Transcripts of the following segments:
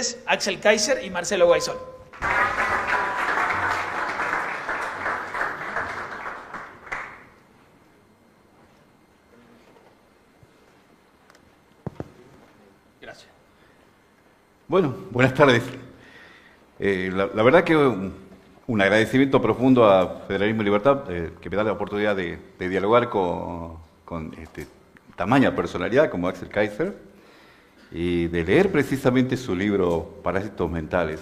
ustedes Axel Kaiser y Marcelo Guaisol. Gracias. Bueno, buenas tardes. La verdad que un agradecimiento profundo a Federalismo y Libertad, que me da la oportunidad de dialogar con tamaña personalidad como Axel Kaiser y de leer precisamente su libro Parásitos Mentales.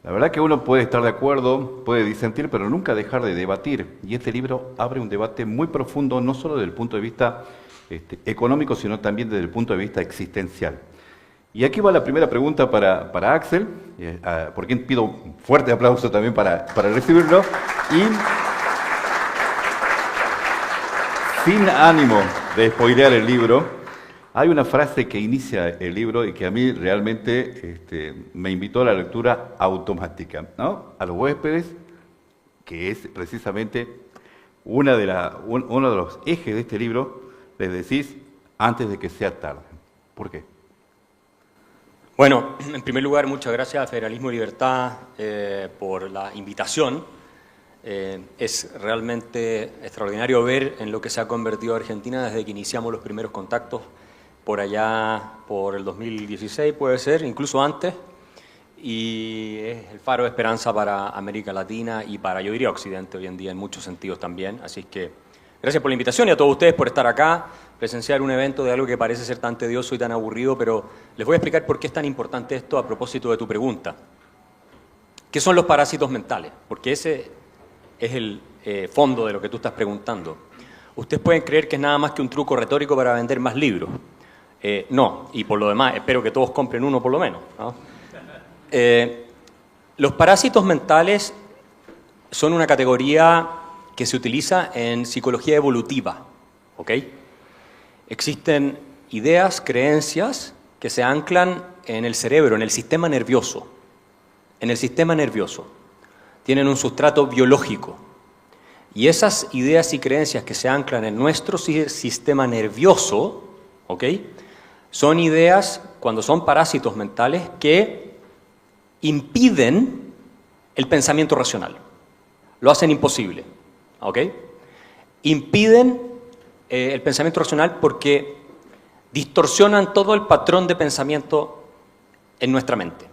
La verdad que uno puede estar de acuerdo, puede disentir, pero nunca dejar de debatir. Y este libro abre un debate muy profundo, no solo desde el punto de vista económico, sino también desde el punto de vista existencial. Y aquí va la primera pregunta para Axel, por quien pido un fuerte aplauso también para recibirlo. Y sin ánimo de spoilear el libro, hay una frase que inicia el libro y que a mí realmente me invitó a la lectura automática, ¿no? A los huéspedes, que es precisamente uno de los ejes de este libro, les decís antes de que sea tarde. ¿Por qué? Bueno, en primer lugar, muchas gracias a Federalismo y Libertad por la invitación. Es realmente extraordinario ver en lo que se ha convertido Argentina desde que iniciamos los primeros contactos por allá, por el 2016 puede ser, incluso antes, y es el faro de esperanza para América Latina y para, yo diría, Occidente hoy en día en muchos sentidos también. Así que gracias por la invitación y a todos ustedes por estar acá, presenciar un evento de algo que parece ser tan tedioso y tan aburrido, pero les voy a explicar por qué es tan importante esto a propósito de tu pregunta. ¿Qué son los parásitos mentales? Porque ese es el fondo de lo que tú estás preguntando. Ustedes pueden creer que es nada más que un truco retórico para vender más libros. No, y por lo demás, espero que todos compren uno por lo menos, ¿no? Los parásitos mentales son una categoría que se utiliza en psicología evolutiva, ¿ok? Existen ideas, creencias que se anclan en el cerebro, en el sistema nervioso. En el sistema nervioso. Tienen un sustrato biológico. Y esas ideas y creencias que se anclan en nuestro sistema nervioso, ¿ok?, son ideas, cuando son parásitos mentales, que impiden el pensamiento racional. Lo hacen imposible, ¿ok? Impiden el pensamiento racional porque distorsionan todo el patrón de pensamiento en nuestra mente.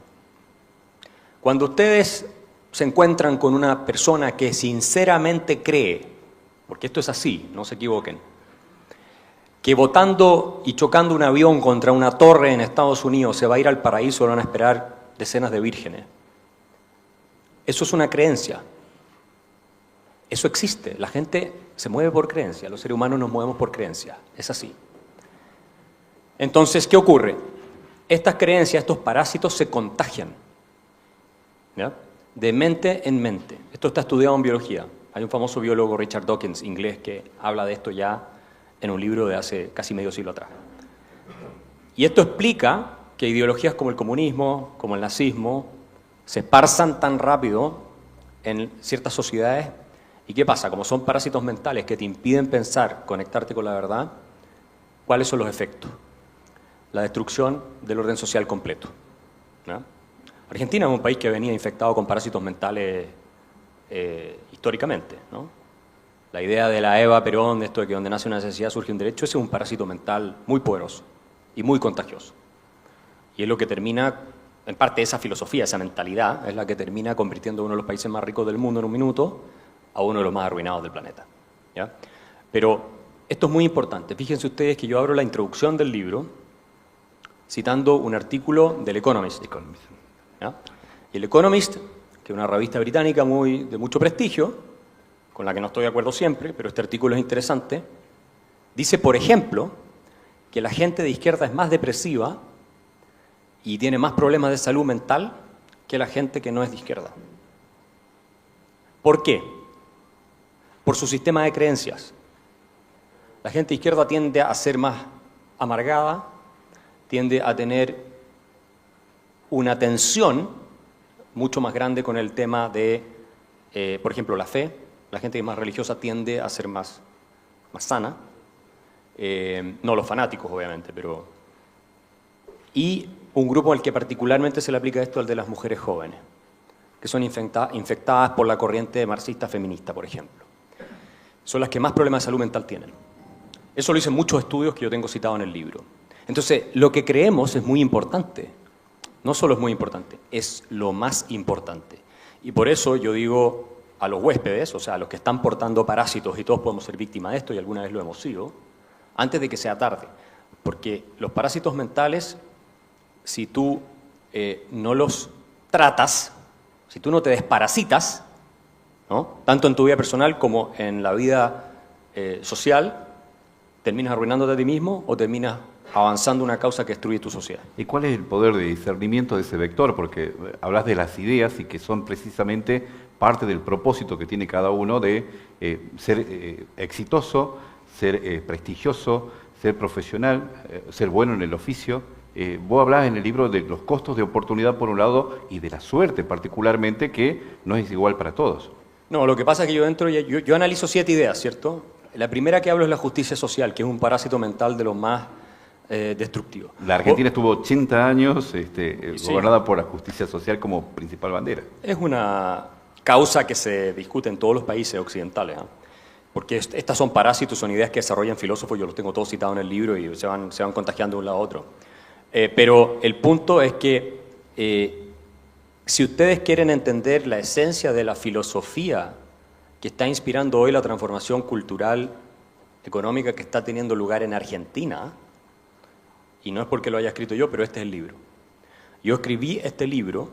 Cuando ustedes se encuentran con una persona que sinceramente cree, porque esto es así, no se equivoquen, que botando y chocando un avión contra una torre en Estados Unidos se va a ir al paraíso, lo van a esperar decenas de vírgenes. Eso es una creencia. Eso existe. La gente se mueve por creencia. Los seres humanos nos movemos por creencia. Es así. Entonces, ¿qué ocurre? Estas creencias, estos parásitos se contagian, ¿ya?, de mente en mente. Esto está estudiado en biología. Hay un famoso biólogo, Richard Dawkins, inglés, que habla de esto ya en un libro de hace casi medio siglo atrás. Y esto explica que ideologías como el comunismo, como el nazismo, se esparzan tan rápido en ciertas sociedades. ¿Y qué pasa? Como son parásitos mentales que te impiden pensar, conectarte con la verdad, ¿cuáles son los efectos? La destrucción del orden social completo, ¿no? Argentina es un país que venía infectado con parásitos mentales históricamente, ¿no? La idea de la Eva Perón, de esto de que donde nace una necesidad surge un derecho, ese es un parásito mental muy poderoso y muy contagioso. Y es lo que termina, en parte esa filosofía, esa mentalidad, es la que termina convirtiendo a uno de los países más ricos del mundo en un minuto a uno de los más arruinados del planeta, ¿ya? Pero esto es muy importante. Fíjense ustedes que yo abro la introducción del libro citando un artículo del Economist. ¿Ya? Y el Economist, que es una revista británica de mucho prestigio, con la que no estoy de acuerdo siempre, pero este artículo es interesante, dice, por ejemplo, que la gente de izquierda es más depresiva y tiene más problemas de salud mental que la gente que no es de izquierda. ¿Por qué? Por su sistema de creencias. La gente de izquierda tiende a ser más amargada, tiende a tener una tensión mucho más grande con el tema de, por ejemplo, la fe. La gente que es más religiosa tiende a ser más sana. No los fanáticos, obviamente, pero... Y un grupo al que particularmente se le aplica esto, al de las mujeres jóvenes, que son infectadas por la corriente marxista feminista, por ejemplo. Son las que más problemas de salud mental tienen. Eso lo dicen muchos estudios que yo tengo citado en el libro. Entonces, lo que creemos es muy importante. No solo es muy importante, es lo más importante. Y por eso yo digo a los huéspedes, o sea, a los que están portando parásitos, y todos podemos ser víctimas de esto, y alguna vez lo hemos sido, antes de que sea tarde. Porque los parásitos mentales, si tú no los tratas, si tú no te desparasitas, ¿no?, tanto en tu vida personal como en la vida social, terminas arruinándote a ti mismo o terminas avanzando una causa que destruye tu sociedad. ¿Y cuál es el poder de discernimiento de ese vector? Porque hablas de las ideas y que son precisamente parte del propósito que tiene cada uno de ser exitoso, ser prestigioso, ser profesional, ser bueno en el oficio. Vos hablás en el libro de los costos de oportunidad por un lado y de la suerte particularmente, que no es igual para todos. No, lo que pasa es que yo entro y yo analizo 7 ideas, ¿cierto? La primera que hablo es la justicia social, que es un parásito mental de los más destructivos. La Argentina estuvo 80 años Sí. gobernada por la justicia social como principal bandera. Es una causa que se discute en todos los países occidentales, ¿eh? Porque estas son parásitos, son ideas que desarrollan filósofos, yo los tengo todos citados en el libro y se van contagiando de un lado a otro. Pero el punto es que si ustedes quieren entender la esencia de la filosofía que está inspirando hoy la transformación cultural, económica que está teniendo lugar en Argentina, y no es porque lo haya escrito yo, pero este es el libro. Yo escribí este libro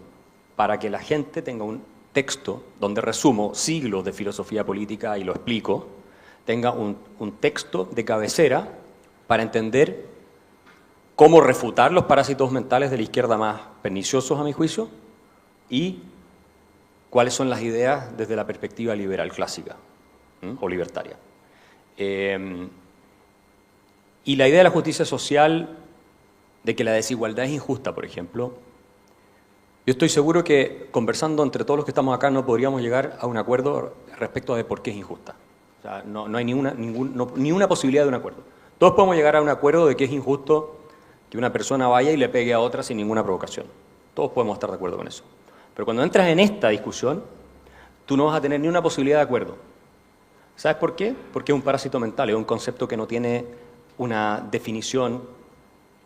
para que la gente tenga un texto donde resumo siglos de filosofía política y lo explico, tenga un texto de cabecera para entender cómo refutar los parásitos mentales de la izquierda más perniciosos, a mi juicio, y cuáles son las ideas desde la perspectiva liberal clásica, o libertaria. Y la idea de la justicia social, de que la desigualdad es injusta, por ejemplo, yo estoy seguro que conversando entre todos los que estamos acá no podríamos llegar a un acuerdo respecto de por qué es injusta. O sea, no hay ni una posibilidad de un acuerdo. Todos podemos llegar a un acuerdo de que es injusto que una persona vaya y le pegue a otra sin ninguna provocación. Todos podemos estar de acuerdo con eso. Pero cuando entras en esta discusión, tú no vas a tener ni una posibilidad de acuerdo. ¿Sabes por qué? Porque es un parásito mental, es un concepto que no tiene una definición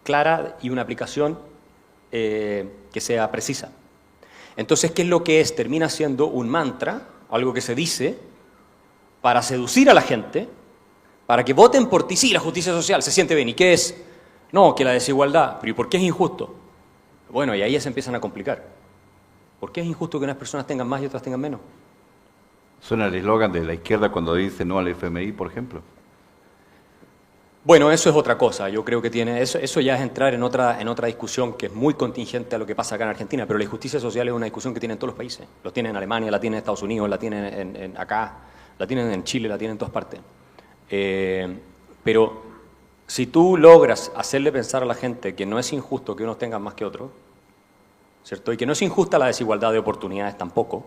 clara y una aplicación que sea precisa. Entonces, ¿qué es lo que es? Termina siendo un mantra, algo que se dice para seducir a la gente, para que voten por ti. Sí, la justicia social, se siente bien. ¿Y qué es? No, que la desigualdad. ¿Pero y por qué es injusto? Bueno, y ahí ya se empiezan a complicar. ¿Por qué es injusto que unas personas tengan más y otras tengan menos? Suena el eslogan de la izquierda cuando dice no al FMI, por ejemplo. Bueno, eso es otra cosa. Yo creo que eso ya es entrar en otra discusión que es muy contingente a lo que pasa acá en Argentina, pero la justicia social es una discusión que tienen todos los países. Lo tienen en Alemania, la tienen en Estados Unidos, la tienen acá, la tienen en Chile, la tienen en todas partes. Pero si tú logras hacerle pensar a la gente que no es injusto que unos tengan más que otros, ¿cierto? Y que no es injusta la desigualdad de oportunidades tampoco.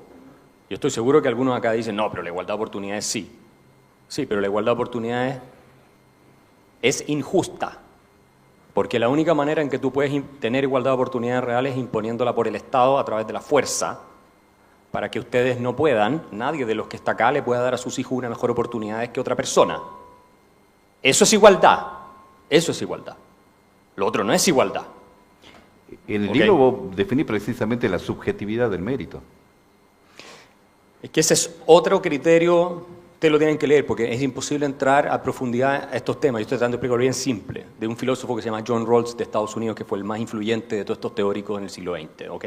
Yo estoy seguro que algunos acá dicen, no, pero la igualdad de oportunidades sí. Sí, pero la igualdad de oportunidades es injusta, porque la única manera en que tú puedes tener igualdad de oportunidades reales es imponiéndola por el Estado a través de la fuerza, para que ustedes no puedan, nadie de los que está acá le pueda dar a sus hijos una mejor oportunidad que otra persona. Eso es igualdad, eso es igualdad. Lo otro no es igualdad. En el libro vos definís precisamente la subjetividad del mérito. Es que ese es otro criterio, ustedes lo tienen que leer, porque es imposible entrar a profundidad a estos temas. Yo estoy tratando de explicarlo bien simple, de un filósofo que se llama John Rawls de Estados Unidos, que fue el más influyente de todos estos teóricos en el siglo XX, ¿ok?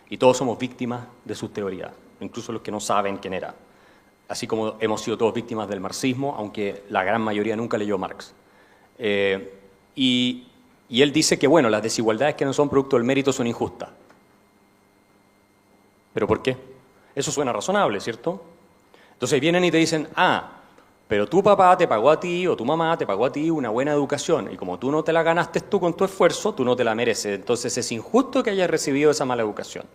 Y todos somos víctimas de sus teorías, incluso los que no saben quién era. Así como hemos sido todos víctimas del marxismo, aunque la gran mayoría nunca leyó Marx. Y él dice que, bueno, las desigualdades que no son producto del mérito son injustas. ¿Pero por qué? Eso suena razonable, ¿cierto? Entonces vienen y te dicen, pero tu papá te pagó a ti o tu mamá te pagó a ti una buena educación y como tú no te la ganaste tú con tu esfuerzo, tú no te la mereces. Entonces es injusto que hayas recibido esa mala educación.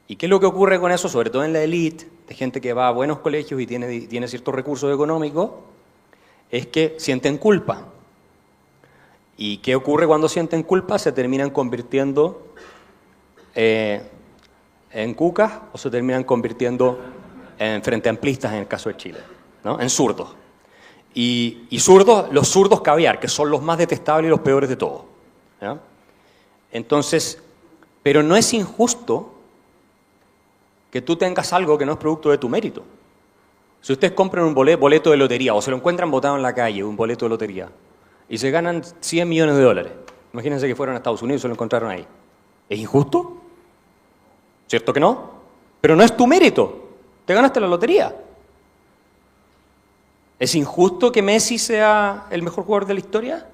¿Y qué es lo que ocurre con eso? Sobre todo en la élite, de gente que va a buenos colegios y tiene ciertos recursos económicos, es que sienten culpa. ¿Y qué ocurre cuando sienten culpa? Se terminan convirtiendo en cucas o se terminan convirtiendo en frente amplistas en el caso de Chile, ¿no? En zurdos. Y zurdos, los zurdos caviar, que son los más detestables y los peores de todos, ¿ya? Entonces, pero no es injusto que tú tengas algo que no es producto de tu mérito. Si ustedes compran un boleto de lotería o se lo encuentran botado en la calle, un boleto de lotería, y se ganan $100 millones, imagínense que fueron a Estados Unidos y se lo encontraron ahí. ¿Es injusto? ¿Cierto que no? Pero no es tu mérito. Te ganaste la lotería. ¿Es injusto que Messi sea el mejor jugador de la historia?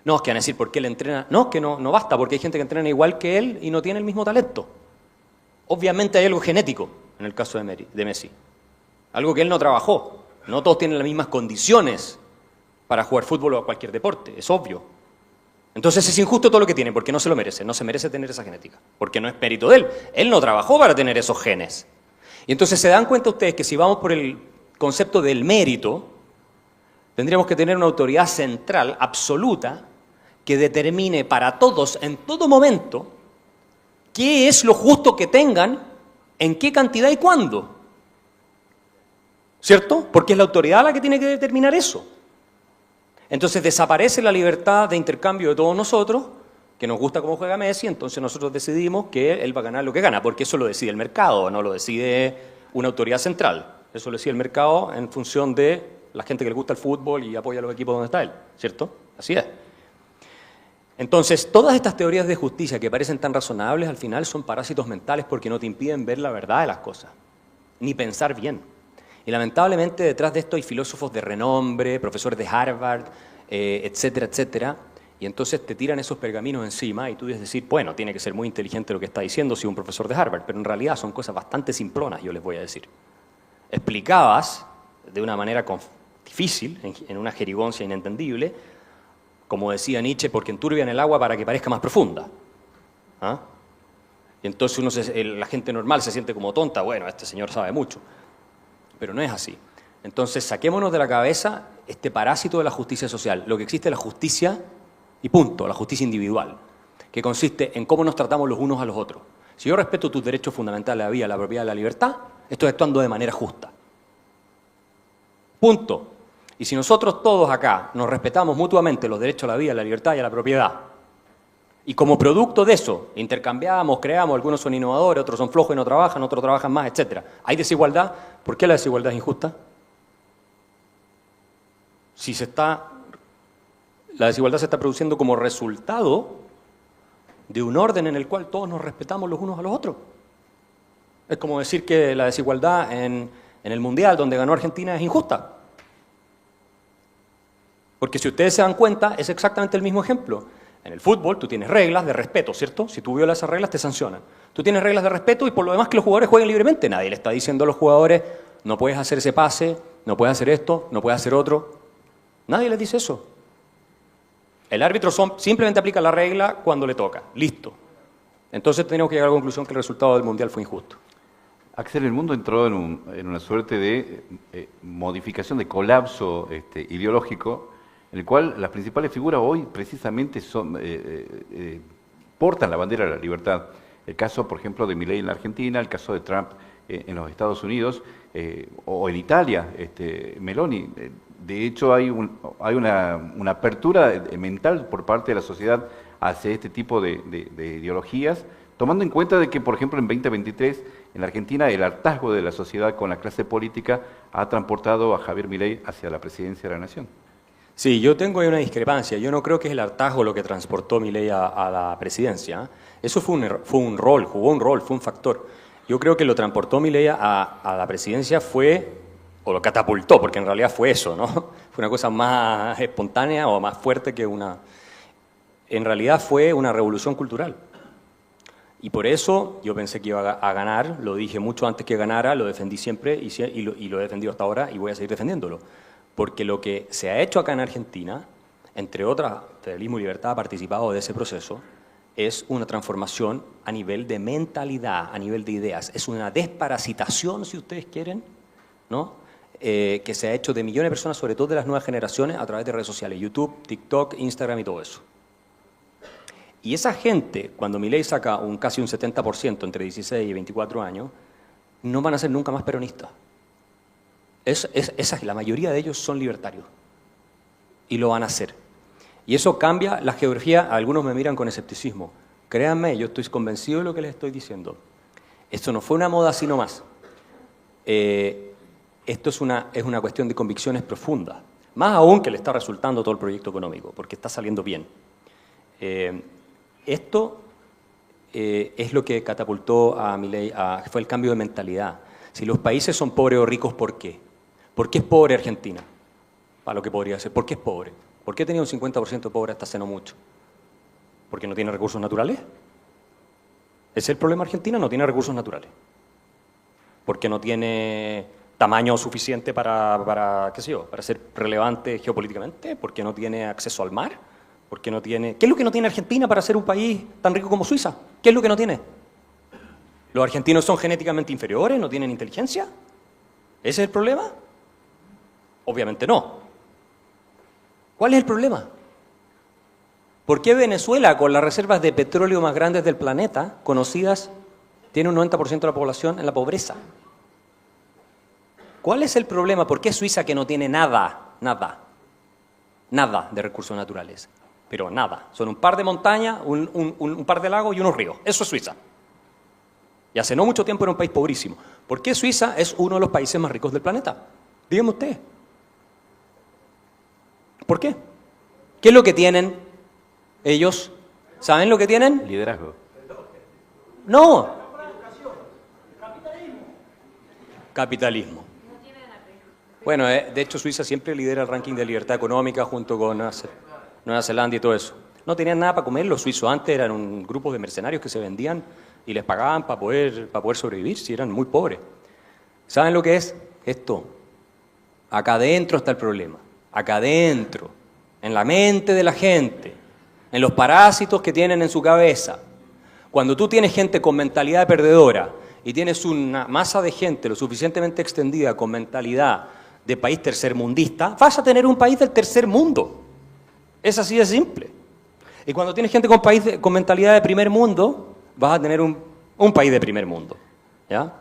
No, es que van a decir, ¿por qué él entrena? No, que no basta, porque hay gente que entrena igual que él y no tiene el mismo talento. Obviamente hay algo genético en el caso de Messi. Algo que él no trabajó. No todos tienen las mismas condiciones para jugar fútbol o cualquier deporte, es obvio. Entonces es injusto todo lo que tiene, porque no se lo merece, no se merece tener esa genética, porque no es mérito de él. Él no trabajó para tener esos genes. Y entonces se dan cuenta ustedes que si vamos por el concepto del mérito, tendríamos que tener una autoridad central, absoluta, que determine para todos, en todo momento, qué es lo justo que tengan, en qué cantidad y cuándo. ¿Cierto? Porque es la autoridad la que tiene que determinar eso. Entonces desaparece la libertad de intercambio de todos nosotros, que nos gusta cómo juega Messi, entonces nosotros decidimos que él va a ganar lo que gana, porque eso lo decide el mercado, no lo decide una autoridad central. Eso lo decide el mercado en función de la gente que le gusta el fútbol y apoya a los equipos donde está él, ¿cierto? Así es. Entonces, todas estas teorías de justicia que parecen tan razonables, al final son parásitos mentales porque no te impiden ver la verdad de las cosas, ni pensar bien. Y lamentablemente detrás de esto hay filósofos de renombre, profesores de Harvard, etcétera, etcétera, y entonces te tiran esos pergaminos encima y tú debes decir, bueno, tiene que ser muy inteligente lo que está diciendo si un profesor de Harvard, pero en realidad son cosas bastante simplonas, yo les voy a decir. Explicabas de una manera difícil, en una jerigoncia inentendible, como decía Nietzsche, porque enturbian el agua para que parezca más profunda. ¿Ah? Y entonces la gente normal se siente como tonta, bueno, este señor sabe mucho. Pero no es así. Entonces, saquémonos de la cabeza este parásito de la justicia social. Lo que existe es la justicia, y punto, la justicia individual, que consiste en cómo nos tratamos los unos a los otros. Si yo respeto tus derechos fundamentales a la vida, a la propiedad, a la libertad, estoy actuando de manera justa. Punto. Y si nosotros todos acá nos respetamos mutuamente los derechos a la vida, a la libertad y a la propiedad, y como producto de eso intercambiamos, creamos, algunos son innovadores, otros son flojos y no trabajan, otros trabajan más, etc. ¿Hay desigualdad? ¿Por qué la desigualdad es injusta? Si la desigualdad se está produciendo como resultado de un orden en el cual todos nos respetamos los unos a los otros. Es como decir que la desigualdad en el Mundial donde ganó Argentina es injusta. Porque si ustedes se dan cuenta, es exactamente el mismo ejemplo. En el fútbol tú tienes reglas de respeto, ¿cierto? Si tú violas esas reglas te sancionan. Tú tienes reglas de respeto y por lo demás que los jugadores jueguen libremente. Nadie le está diciendo a los jugadores, no puedes hacer ese pase, no puedes hacer esto, no puedes hacer otro. Nadie les dice eso. El árbitro simplemente aplica la regla cuando le toca. Listo. Entonces tenemos que llegar a la conclusión que el resultado del Mundial fue injusto. Axel, el mundo entró en una suerte de modificación, de colapso ideológico, en el cual las principales figuras hoy precisamente portan la bandera de la libertad. El caso, por ejemplo, de Milei en la Argentina, el caso de Trump en los Estados Unidos, o en Italia, Meloni. De hecho, hay una apertura mental por parte de la sociedad hacia este tipo de ideologías, tomando en cuenta de que, por ejemplo, en 2023, en la Argentina, el hartazgo de la sociedad con la clase política ha transportado a Javier Milei hacia la presidencia de la Nación. Sí, yo tengo ahí una discrepancia. Yo no creo que es el hartazgo lo que transportó Milei a la presidencia. Eso fue un rol, jugó un rol, fue un factor. Yo creo que lo transportó Milei a la presidencia o lo catapultó, porque en realidad fue eso, ¿no? Fue una cosa más espontánea o más fuerte que una... En realidad fue una revolución cultural. Y por eso yo pensé que iba a ganar, lo dije mucho antes que ganara, lo defendí siempre y lo he defendido hasta ahora y voy a seguir defendiéndolo. Porque lo que se ha hecho acá en Argentina, entre otras, Federalismo y Libertad ha participado de ese proceso, es una transformación a nivel de mentalidad, a nivel de ideas. Es una desparasitación, si ustedes quieren, ¿no? que se ha hecho de millones de personas, sobre todo de las nuevas generaciones, a través de redes sociales, YouTube, TikTok, Instagram y todo eso. Y esa gente, cuando Milei saca casi un 70% entre 16 y 24 años, no van a ser nunca más peronistas. La mayoría de ellos son libertarios. Y lo van a hacer. Y eso cambia la geografía. Algunos me miran con escepticismo. Créanme, yo estoy convencido de lo que les estoy diciendo. Esto no fue una moda así nomás. Esto es una cuestión de convicciones profundas. Más aún que le está resultando todo el proyecto económico, porque está saliendo bien. Esto es lo que catapultó a Milei, fue el cambio de mentalidad. Si los países son pobres o ricos, ¿por qué? ¿Por qué es pobre Argentina? Para lo que podría ser. ¿Por qué es pobre? ¿Por qué tenía un 50% pobre hasta hace no mucho? ¿Porque no tiene recursos naturales? ¿Ese es el problema de Argentina? No tiene recursos naturales. ¿Porque no tiene tamaño suficiente para qué sé yo, para ser relevante geopolíticamente? ¿Porque no tiene acceso al mar? ¿Porque no tiene? ¿Qué es lo que no tiene Argentina para ser un país tan rico como Suiza? ¿Qué es lo que no tiene? ¿Los argentinos son genéticamente inferiores? ¿No tienen inteligencia? ¿Ese es el problema? Obviamente no. ¿Cuál es el problema? ¿Por qué Venezuela, con las reservas de petróleo más grandes del planeta, conocidas, tiene un 90% de la población en la pobreza? ¿Cuál es el problema? ¿Por qué Suiza, que no tiene nada de recursos naturales? Pero nada. Son un par de montañas, un par de lagos y unos ríos. Eso es Suiza. Y hace no mucho tiempo era un país pobrísimo. ¿Por qué Suiza es uno de los países más ricos del planeta? Dígame usted. ¿Por qué? ¿Qué es lo que tienen ellos? ¿Saben lo que tienen? Liderazgo. No. Capitalismo. Bueno, de hecho Suiza siempre lidera el ranking de libertad económica junto con Nueva Zelanda y todo eso. No tenían nada para comer los suizos. Antes eran un grupo de mercenarios que se vendían y les pagaban para poder sobrevivir, si eran muy pobres. ¿Saben lo que es esto? Acá adentro está el problema. Acá adentro, en la mente de la gente, en los parásitos que tienen en su cabeza. Cuando tú tienes gente con mentalidad perdedora y tienes una masa de gente lo suficientemente extendida con mentalidad de país tercermundista, vas a tener un país del tercer mundo. Es así de simple. Y cuando tienes gente con mentalidad de primer mundo, vas a tener un país de primer mundo. ¿Ya?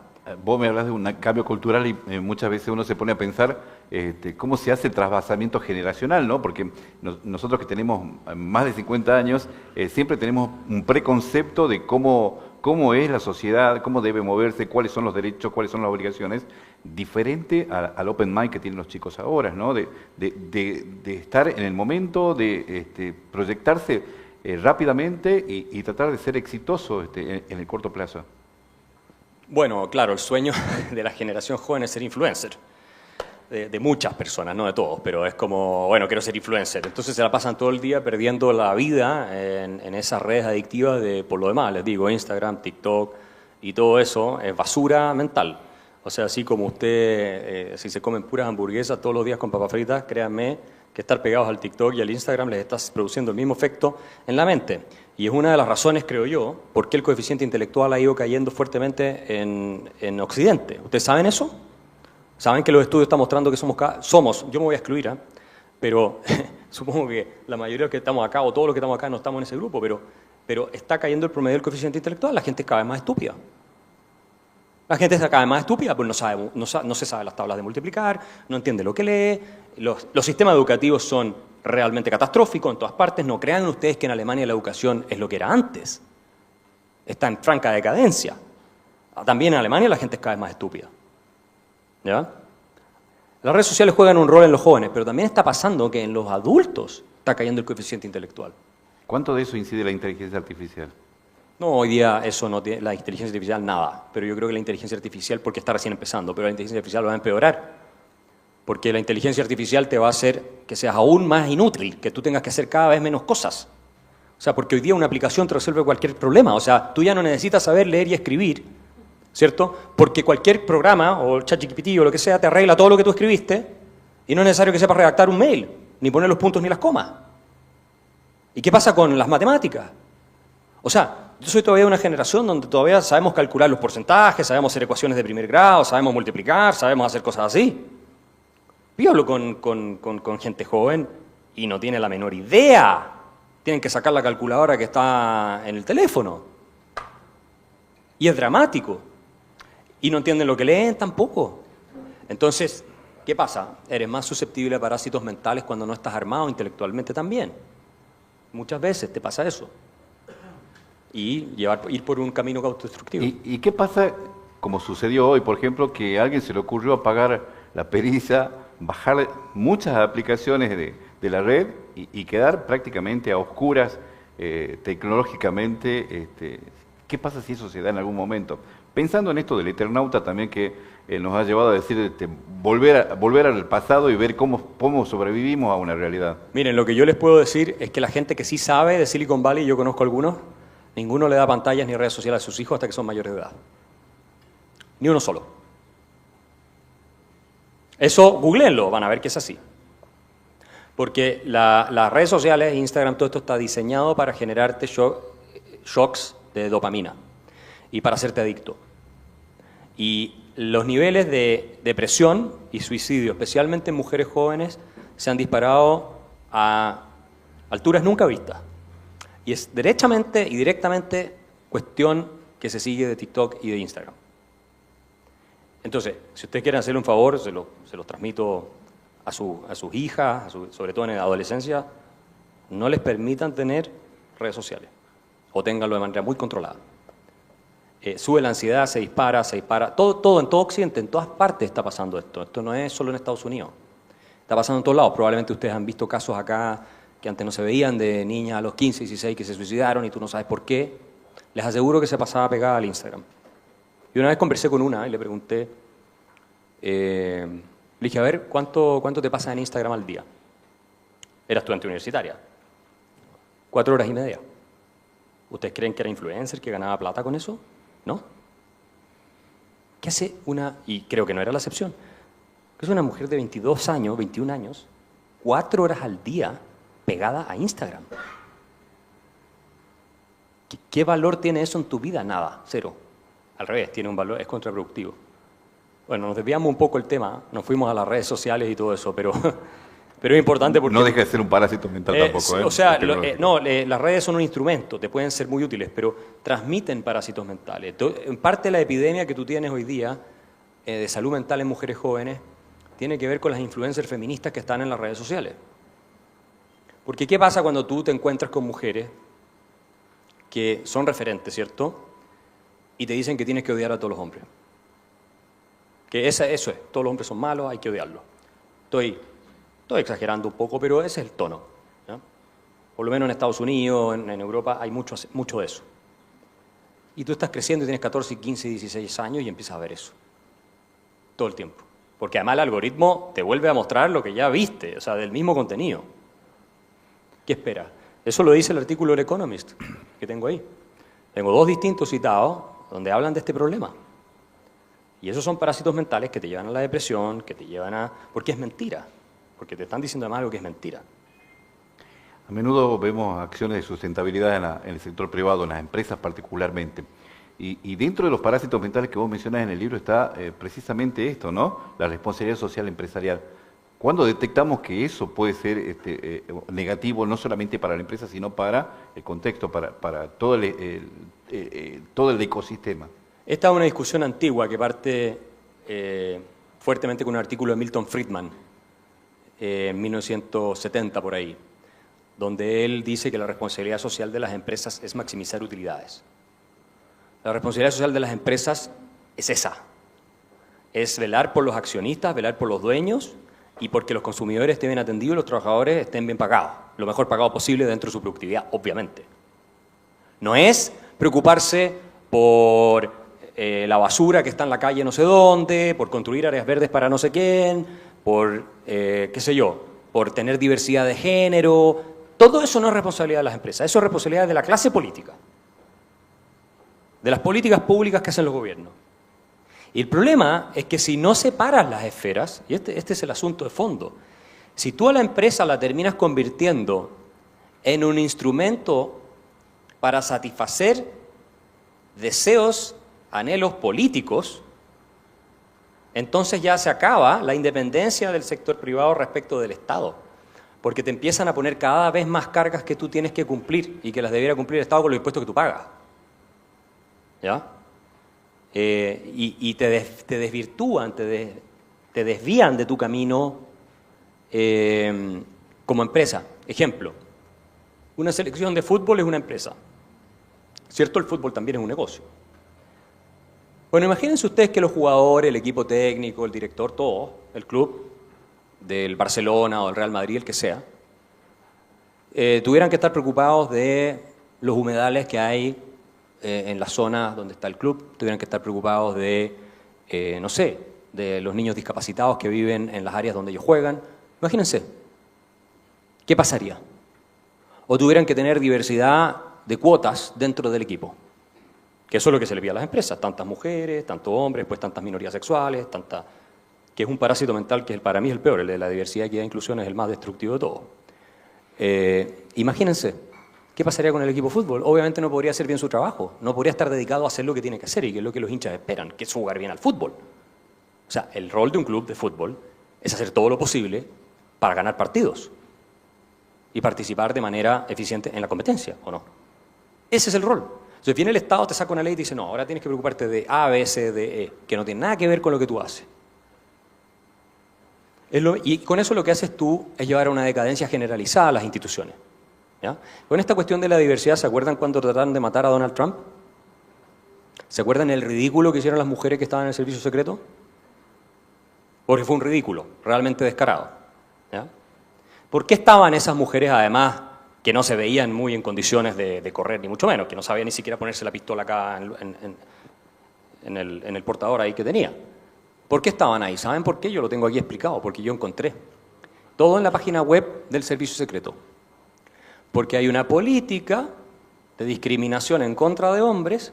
Vos me hablas de un cambio cultural y muchas veces uno se pone a pensar cómo se hace el trasvasamiento generacional, ¿no? Porque nosotros que tenemos más de 50 años, siempre tenemos un preconcepto de cómo es la sociedad, cómo debe moverse, cuáles son los derechos, cuáles son las obligaciones, diferente al open mind que tienen los chicos ahora, ¿no? De estar en el momento, de proyectarse rápidamente y tratar de ser exitoso en el corto plazo. Bueno, claro, el sueño de la generación joven es ser influencer. De muchas personas, no de todos, pero es como, bueno, quiero ser influencer. Entonces se la pasan todo el día perdiendo la vida en esas redes adictivas por lo demás, les digo, Instagram, TikTok y todo eso es basura mental. O sea, así como usted, si se comen puras hamburguesas todos los días con papas fritas, créanme que estar pegados al TikTok y al Instagram les está produciendo el mismo efecto en la mente. Y es una de las razones, creo yo, por qué el coeficiente intelectual ha ido cayendo fuertemente en Occidente. ¿Ustedes saben eso? Saben que los estudios están mostrando que somos, yo me voy a excluir, pero supongo que la mayoría de los que estamos acá, o todos los que estamos acá, no estamos en ese grupo, pero está cayendo el promedio del coeficiente intelectual, la gente es cada vez más estúpida. La gente está cada vez más estúpida, pues no se sabe las tablas de multiplicar, no entiende lo que lee, los sistemas educativos son realmente catastróficos en todas partes, no crean ustedes que en Alemania la educación es lo que era antes, está en franca decadencia. También en Alemania la gente es cada vez más estúpida. ¿Ya? Las redes sociales juegan un rol en los jóvenes, pero también está pasando que en los adultos está cayendo el coeficiente intelectual. ¿Cuánto de eso incide la inteligencia artificial? No, hoy día eso no tiene, la inteligencia artificial nada, pero yo creo que la inteligencia artificial, porque está recién empezando, pero la inteligencia artificial va a empeorar, porque la inteligencia artificial te va a hacer que seas aún más inútil, que tú tengas que hacer cada vez menos cosas. O sea, porque hoy día una aplicación te resuelve cualquier problema, o sea, tú ya no necesitas saber leer y escribir, ¿cierto? Porque cualquier programa, o ChatGPT o lo que sea, te arregla todo lo que tú escribiste y no es necesario que sepas redactar un mail, ni poner los puntos ni las comas. ¿Y qué pasa con las matemáticas? O sea, yo soy todavía de una generación donde todavía sabemos calcular los porcentajes, sabemos hacer ecuaciones de primer grado, sabemos multiplicar, sabemos hacer cosas así. Yo hablo con gente joven y no tiene la menor idea. Tienen que sacar la calculadora que está en el teléfono. Y es dramático. Y no entienden lo que leen tampoco. Entonces, ¿qué pasa? Eres más susceptible a parásitos mentales cuando no estás armado intelectualmente también. Muchas veces te pasa eso. Y ir por un camino autodestructivo. ¿Y qué pasa, como sucedió hoy, por ejemplo, que a alguien se le ocurrió apagar la pericia, bajar muchas aplicaciones de la red y quedar prácticamente a oscuras tecnológicamente? ¿Qué pasa si eso se da en algún momento? Pensando en esto del Eternauta también, que nos ha llevado a decir volver al pasado y ver cómo sobrevivimos a una realidad. Miren, lo que yo les puedo decir es que la gente que sí sabe de Silicon Valley, yo conozco algunos, ninguno le da pantallas ni redes sociales a sus hijos hasta que son mayores de edad. Ni uno solo. Eso, googleenlo, van a ver que es así. Porque las redes sociales, Instagram, todo esto está diseñado para generarte shocks de dopamina y para hacerte adicto. Y los niveles de depresión y suicidio, especialmente en mujeres jóvenes, se han disparado a alturas nunca vistas. Y es derechamente y directamente cuestión que se sigue de TikTok y de Instagram. Entonces, si ustedes quieren hacerle un favor, se los transmito a sus hijas, sobre todo en la adolescencia, no les permitan tener redes sociales o ténganlo de manera muy controlada. Sube la ansiedad, se dispara. Todo en todo Occidente, en todas partes está pasando esto. Esto no es solo en Estados Unidos. Está pasando en todos lados. Probablemente ustedes han visto casos acá que antes no se veían, de niñas a los 15, 16 que se suicidaron y tú no sabes por qué. Les aseguro que se pasaba pegada al Instagram. Y una vez conversé con una y le pregunté, le dije, a ver, ¿cuánto te pasa en Instagram al día? Era estudiante universitaria. 4 horas y media. ¿Ustedes creen que era influencer, que ganaba plata con eso? ¿No? ¿Qué hace una, y creo que no era la excepción, que es una mujer de 22 años, 21 años, 4 horas al día pegada a Instagram? ¿Qué valor tiene eso en tu vida? Nada, cero. Al revés, tiene un valor, es contraproductivo. Bueno, nos desviamos un poco el tema, nos fuimos a las redes sociales y todo eso, pero es importante porque... No deja de ser un parásito mental tampoco. O sea, las redes son un instrumento, te pueden ser muy útiles, pero transmiten parásitos mentales. En parte la epidemia que tú tienes hoy día de salud mental en mujeres jóvenes tiene que ver con las influencers feministas que están en las redes sociales. Porque ¿qué pasa cuando tú te encuentras con mujeres que son referentes, ¿cierto? Y te dicen que tienes que odiar a todos los hombres. Que eso es, todos los hombres son malos, hay que odiarlos. Estoy exagerando un poco, pero ese es el tono, ¿no? Por lo menos en Estados Unidos, en Europa, hay mucho de eso. Y tú estás creciendo y tienes 14, 15, 16 años y empiezas a ver eso. Todo el tiempo. Porque además el algoritmo te vuelve a mostrar lo que ya viste, o sea, del mismo contenido. ¿Qué esperas? Eso lo dice el artículo del Economist que tengo ahí. Tengo 2 distintos citados donde hablan de este problema. Y esos son parásitos mentales que te llevan a la depresión, que te llevan a... Porque es mentira. Porque te están diciendo además algo que es mentira. A menudo vemos acciones de sustentabilidad en el sector privado, en las empresas particularmente. Y dentro de los parásitos mentales que vos mencionás en el libro está precisamente esto, ¿no? La responsabilidad social empresarial. ¿Cuándo detectamos que eso puede ser negativo no solamente para la empresa, sino para el contexto, para todo el ecosistema? Esta es una discusión antigua que parte fuertemente con un artículo de Milton Friedman en 1970 por ahí, donde él dice que la responsabilidad social de las empresas es maximizar utilidades. La responsabilidad social de las empresas es esa, es velar por los accionistas, velar por los dueños y porque los consumidores estén bien atendidos y los trabajadores estén bien pagados, lo mejor pagado posible dentro de su productividad, obviamente. No es preocuparse por la basura que está en la calle no sé dónde, por construir áreas verdes para no sé quién, por, qué sé yo, por tener diversidad de género. Todo eso no es responsabilidad de las empresas, eso es responsabilidad de la clase política, de las políticas públicas que hacen los gobiernos. Y el problema es que si no separas las esferas, y este es el asunto de fondo, si tú a la empresa la terminas convirtiendo en un instrumento para satisfacer deseos, anhelos políticos, entonces ya se acaba la independencia del sector privado respecto del Estado, porque te empiezan a poner cada vez más cargas que tú tienes que cumplir y que las debiera cumplir el Estado con los impuestos que tú pagas. ¿Ya? Y te desvirtúan, te desvían de tu camino como empresa. Ejemplo, una selección de fútbol es una empresa. ¿Cierto? El fútbol también es un negocio. Bueno, imagínense ustedes que los jugadores, el equipo técnico, el director, todo, el club del Barcelona o del Real Madrid, el que sea, tuvieran que estar preocupados de los humedales que hay en las zonas donde está el club, tuvieran que estar preocupados de, no sé, de los niños discapacitados que viven en las áreas donde ellos juegan. Imagínense, ¿qué pasaría? O tuvieran que tener diversidad de cuotas dentro del equipo, que eso es lo que se le pide a las empresas, tantas mujeres, tantos hombres, pues tantas minorías sexuales, que es un parásito mental que para mí es el peor, el de la diversidad, equidad e inclusión es el más destructivo de todo. Imagínense, ¿qué pasaría con el equipo de fútbol? Obviamente no podría hacer bien su trabajo, no podría estar dedicado a hacer lo que tiene que hacer y que es lo que los hinchas esperan, que es jugar bien al fútbol. O sea, el rol de un club de fútbol es hacer todo lo posible para ganar partidos y participar de manera eficiente en la competencia, ¿o no? Ese es el rol. Entonces viene el Estado, te saca una ley y te dice, no, ahora tienes que preocuparte de A, B, C, D, E, que no tiene nada que ver con lo que tú haces. Y con eso lo que haces tú es llevar a una decadencia generalizada a las instituciones. ¿Ya? Con esta cuestión de la diversidad, ¿se acuerdan cuando trataron de matar a Donald Trump? ¿Se acuerdan el ridículo que hicieron las mujeres que estaban en el servicio secreto? Porque fue un ridículo, realmente descarado. ¿Ya? ¿Por qué estaban esas mujeres, además, que no se veían muy en condiciones de correr, ni mucho menos, que no sabían ni siquiera ponerse la pistola acá en el portador ahí que tenía? ¿Por qué estaban ahí? ¿Saben por qué? Yo lo tengo aquí explicado, porque yo encontré todo en la página web del servicio secreto. Porque hay una política de discriminación en contra de hombres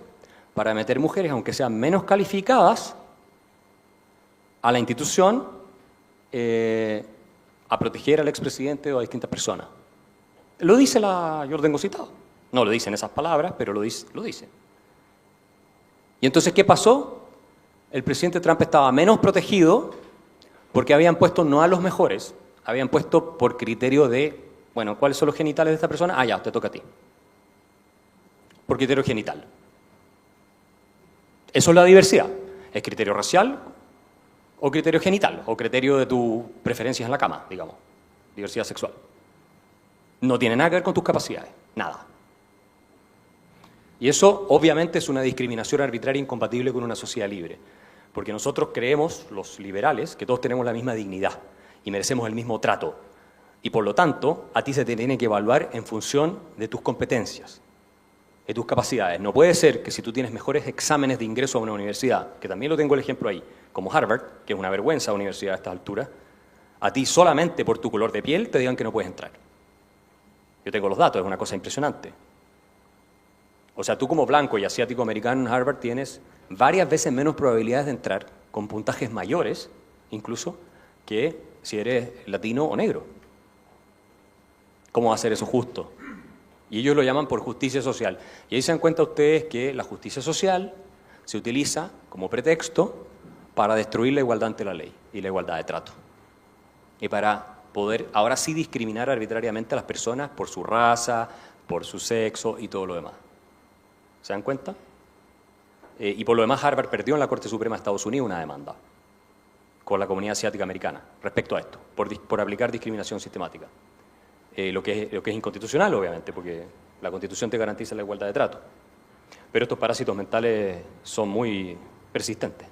para meter mujeres, aunque sean menos calificadas, a la institución a proteger al expresidente o a distintas personas. Lo dice yo lo tengo citado. No lo dicen esas palabras, pero lo dice. ¿Y entonces qué pasó? El presidente Trump estaba menos protegido porque habían puesto no a los mejores, habían puesto por criterio de, bueno, ¿cuáles son los genitales de esta persona? Ah, ya, te toca a ti. Por criterio genital. Eso es la diversidad. ¿Es criterio racial o criterio genital? O criterio de tus preferencias en la cama, digamos. Diversidad sexual. No tiene nada que ver con tus capacidades. Nada. Y eso, obviamente, es una discriminación arbitraria incompatible con una sociedad libre. Porque nosotros creemos, los liberales, que todos tenemos la misma dignidad y merecemos el mismo trato. Y por lo tanto, a ti se te tiene que evaluar en función de tus competencias, de tus capacidades. No puede ser que si tú tienes mejores exámenes de ingreso a una universidad, que también lo tengo el ejemplo ahí, como Harvard, que es una vergüenza universidad a estas alturas, a ti solamente por tu color de piel te digan que no puedes entrar. Yo tengo los datos, es una cosa impresionante. O sea, tú como blanco y asiático americano en Harvard tienes varias veces menos probabilidades de entrar, con puntajes mayores, incluso, que si eres latino o negro. ¿Cómo va a ser eso justo? Y ellos lo llaman por justicia social. Y ahí se dan cuenta ustedes que la justicia social se utiliza como pretexto para destruir la igualdad ante la ley y la igualdad de trato. Y para poder ahora sí discriminar arbitrariamente a las personas por su raza, por su sexo y todo lo demás. ¿Se dan cuenta? Y por lo demás, Harvard perdió en la Corte Suprema de Estados Unidos una demanda con la comunidad asiática americana respecto a esto, por aplicar discriminación sistemática. Lo que es inconstitucional, obviamente, porque la Constitución te garantiza la igualdad de trato. Pero estos parásitos mentales son muy persistentes.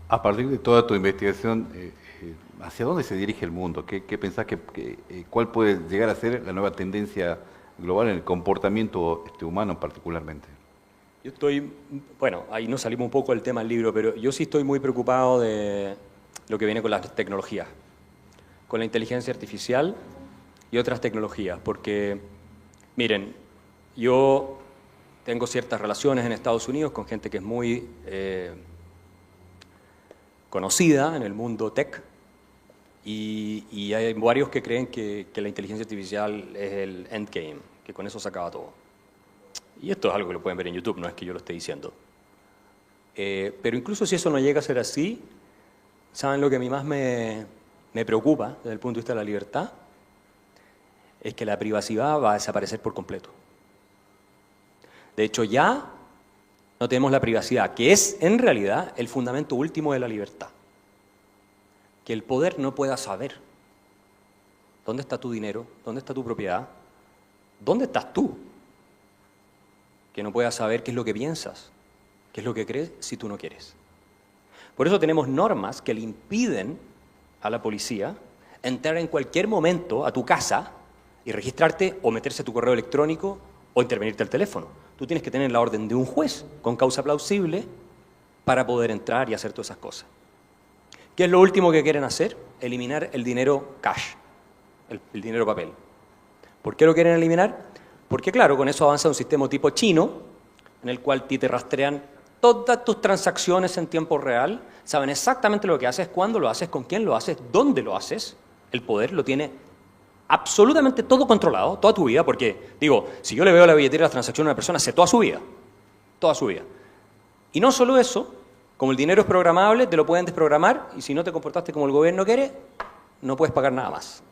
A partir de toda tu investigación, ¿hacia dónde se dirige el mundo? ¿Qué pensás cuál puede llegar a ser la nueva tendencia global en el comportamiento humano particularmente? Yo estoy, bueno, ahí nos salimos un poco del tema del libro, pero yo sí estoy muy preocupado de lo que viene con las tecnologías, con la inteligencia artificial y otras tecnologías, porque, miren, yo tengo ciertas relaciones en Estados Unidos con gente que es muy conocida en el mundo tech, y hay varios que creen que la inteligencia artificial es el endgame, que con eso se acaba todo. Y esto es algo que lo pueden ver en YouTube, no es que yo lo esté diciendo. Pero incluso si eso no llega a ser así, ¿Saben lo que a mí más me preocupa desde el punto de vista de la libertad? Es que la privacidad va a desaparecer por completo. De hecho, ya no tenemos la privacidad, que es en realidad el fundamento último de la libertad. Que el poder no pueda saber dónde está tu dinero, dónde está tu propiedad, dónde estás tú. Que no pueda saber qué es lo que piensas, qué es lo que crees si tú no quieres. Por eso tenemos normas que le impiden a la policía entrar en cualquier momento a tu casa y registrarte o meterse a tu correo electrónico o intervenirte al teléfono. Tú tienes que tener la orden de un juez con causa plausible para poder entrar y hacer todas esas cosas. ¿Qué es lo último que quieren hacer? Eliminar el dinero cash, el dinero papel. ¿Por qué lo quieren eliminar? Porque claro, con eso avanza un sistema tipo chino en el cual te rastrean todas tus transacciones en tiempo real, saben exactamente lo que haces, cuándo lo haces, con quién lo haces, dónde lo haces. El poder lo tiene absolutamente todo controlado, toda tu vida, porque, digo, si yo le veo la billetera de las transacciones a una persona, sé toda su vida. Toda su vida. Y no solo eso, como el dinero es programable, te lo pueden desprogramar y si no te comportaste como el gobierno quiere, no puedes pagar nada más.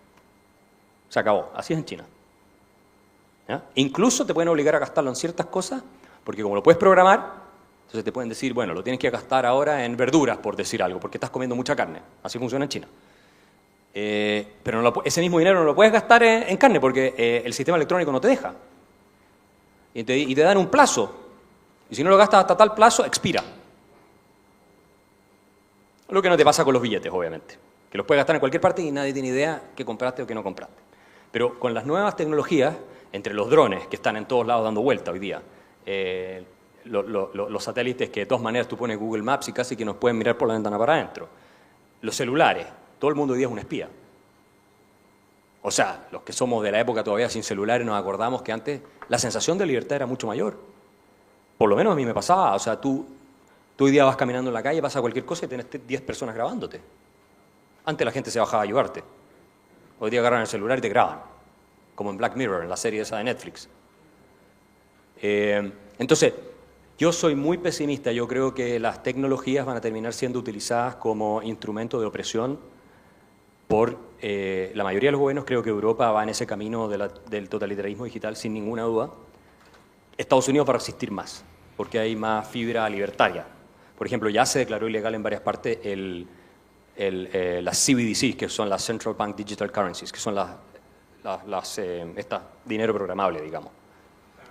Se acabó. Así es en China. ¿Ya? Incluso te pueden obligar a gastarlo en ciertas cosas, porque como lo puedes programar, entonces te pueden decir, bueno, lo tienes que gastar ahora en verduras, por decir algo, porque estás comiendo mucha carne. Así funciona en China. Pero no ese mismo dinero no lo puedes gastar en carne, porque el sistema electrónico no te deja. Y te dan un plazo. Y si no lo gastas hasta tal plazo, expira. Lo que no te pasa con los billetes, obviamente. Que los puedes gastar en cualquier parte y nadie tiene idea qué compraste o qué no compraste. Pero con las nuevas tecnologías, entre los drones que están en todos lados dando vuelta hoy día, los satélites que de todas maneras tú pones Google Maps y casi que nos pueden mirar por la ventana para adentro, los celulares, todo el mundo hoy día es un espía. O sea, los que somos de la época todavía sin celulares nos acordamos que antes la sensación de libertad era mucho mayor. Por lo menos a mí me pasaba. O sea, tú hoy día vas caminando en la calle, pasa cualquier cosa y tienes 10 personas grabándote. Antes la gente se bajaba a ayudarte. Hoy día agarran el celular y te graban. Como en Black Mirror, en la serie esa de Netflix. Entonces, yo soy muy pesimista. Yo creo que las tecnologías van a terminar siendo utilizadas como instrumento de opresión por la mayoría de los gobiernos. Creo que Europa va en ese camino del totalitarismo digital sin ninguna duda. Estados Unidos va a resistir más, porque hay más fibra libertaria. Por ejemplo, ya se declaró ilegal en varias partes las CBDCs, que son las Central Bank Digital Currencies, que son dinero programable, digamos.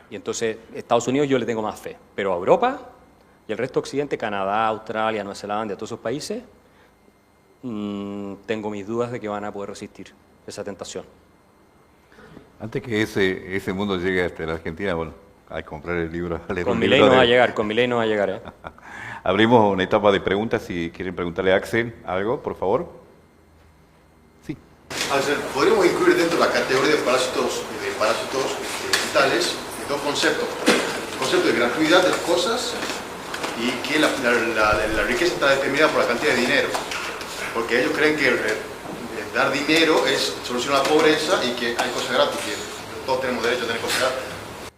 Y entonces, Estados Unidos yo le tengo más fe, pero a Europa y el resto de Occidente, Canadá, Australia, Nueva Zelanda, todos esos países, tengo mis dudas de que van a poder resistir esa tentación. Antes que ese mundo llegue hasta la Argentina, bueno, hay que comprar el libro. Con Milei no va a llegar, con Milei no va a llegar. Abrimos una etapa de preguntas, si quieren preguntarle a Axel algo, por favor. Sí. Axel, podríamos incluir dentro de la categoría de parásitos digitales dos conceptos. El concepto de gratuidad de las cosas y que la riqueza está determinada por la cantidad de dinero. Porque ellos creen que dar dinero soluciona la pobreza y que hay cosas gratis, que todos tenemos derecho a tener cosas gratis.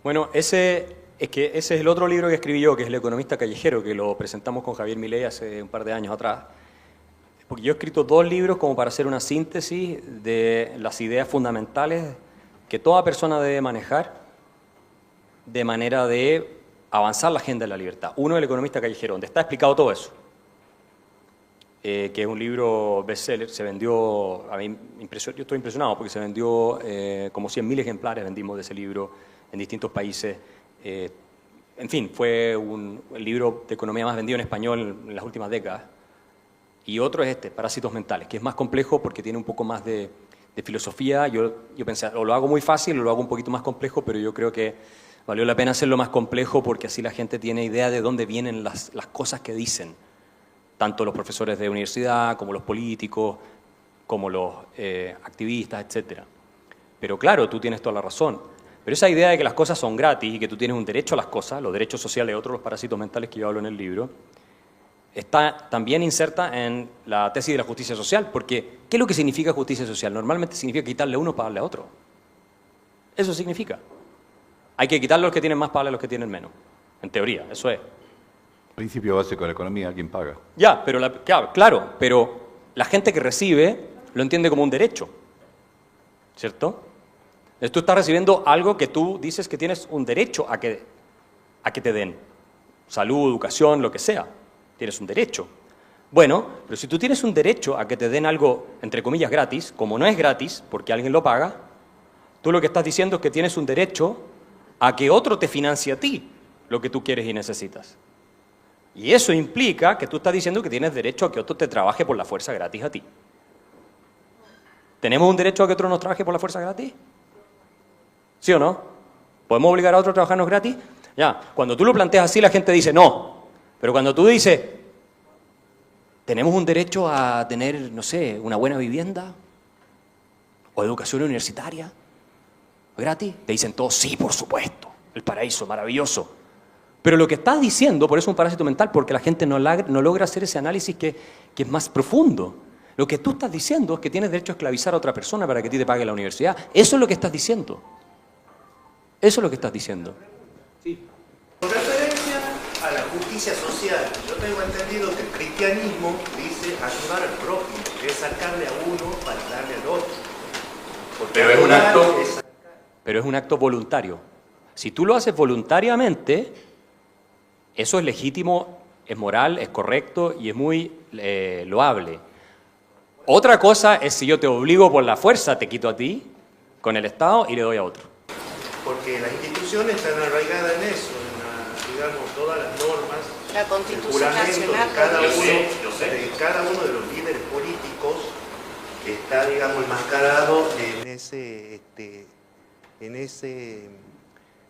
Bueno, ese es el otro libro que escribí yo, que es El economista callejero, que lo presentamos con Javier Milei hace un par de años atrás. Porque yo he escrito 2 libros como para hacer una síntesis de las ideas fundamentales que toda persona debe manejar de manera de avanzar la agenda de la libertad. Uno, El economista callejero, donde está explicado todo eso. Que es un libro bestseller, se vendió, a mí yo estoy impresionado porque se vendió como 100.000 ejemplares vendimos de ese libro en distintos países. En fin, fue el libro de economía más vendido en español en las últimas décadas. Y otro es Parásitos mentales, que es más complejo porque tiene un poco más de filosofía. Yo pensé, o lo hago muy fácil o lo hago un poquito más complejo, pero yo creo que valió la pena hacerlo más complejo porque así la gente tiene idea de dónde vienen las cosas que dicen. Tanto los profesores de universidad, como los políticos, como los activistas, etc. Pero claro, tú tienes toda la razón. Pero esa idea de que las cosas son gratis y que tú tienes un derecho a las cosas, los derechos sociales de otros, los parásitos mentales que yo hablo en el libro, está también inserta en la tesis de la justicia social. Porque, ¿qué es lo que significa justicia social? Normalmente significa quitarle a uno para darle a otro. Eso significa. Hay que quitarle a los que tienen más para darle a los que tienen menos. En teoría, eso es. Principio básico de la economía, ¿quién paga? Ya, pero claro, pero la gente que recibe lo entiende como un derecho, ¿cierto? Entonces tú estás recibiendo algo que tú dices que tienes un derecho a que te den. Salud, educación, lo que sea. Tienes un derecho. Bueno, pero si tú tienes un derecho a que te den algo, entre comillas, gratis, como no es gratis, porque alguien lo paga, tú lo que estás diciendo es que tienes un derecho a que otro te financie a ti lo que tú quieres y necesitas. Y eso implica que tú estás diciendo que tienes derecho a que otro te trabaje por la fuerza gratis a ti. ¿Tenemos un derecho a que otro nos trabaje por la fuerza gratis? ¿Sí o no? ¿Podemos obligar a otro a trabajarnos gratis? Ya, cuando tú lo planteas así la gente dice no. Pero cuando tú dices, ¿tenemos un derecho a tener, no sé, una buena vivienda? ¿O educación universitaria? ¿Gratis? Te dicen todos, sí, por supuesto. El paraíso, maravilloso. Pero lo que estás diciendo, por eso es un parásito mental, porque la gente no logra hacer ese análisis que es más profundo. Lo que tú estás diciendo es que tienes derecho a esclavizar a otra persona para que a ti te pague la universidad. Eso es lo que estás diciendo. Eso es lo que estás diciendo. Sí. Con referencia a la justicia social, yo tengo entendido que el cristianismo dice ayudar al prójimo, que es sacarle a uno para darle al otro. Porque Pero es un acto voluntario. Si tú lo haces voluntariamente, eso es legítimo, es moral, es correcto y es muy loable. Otra cosa es si yo te obligo por la fuerza, te quito a ti con el Estado y le doy a otro. Porque las instituciones están arraigadas en eso, digamos, todas las normas, La el Constitución juramento Nacional. de cada también. de cada uno de los líderes políticos está, digamos, enmascarado en ese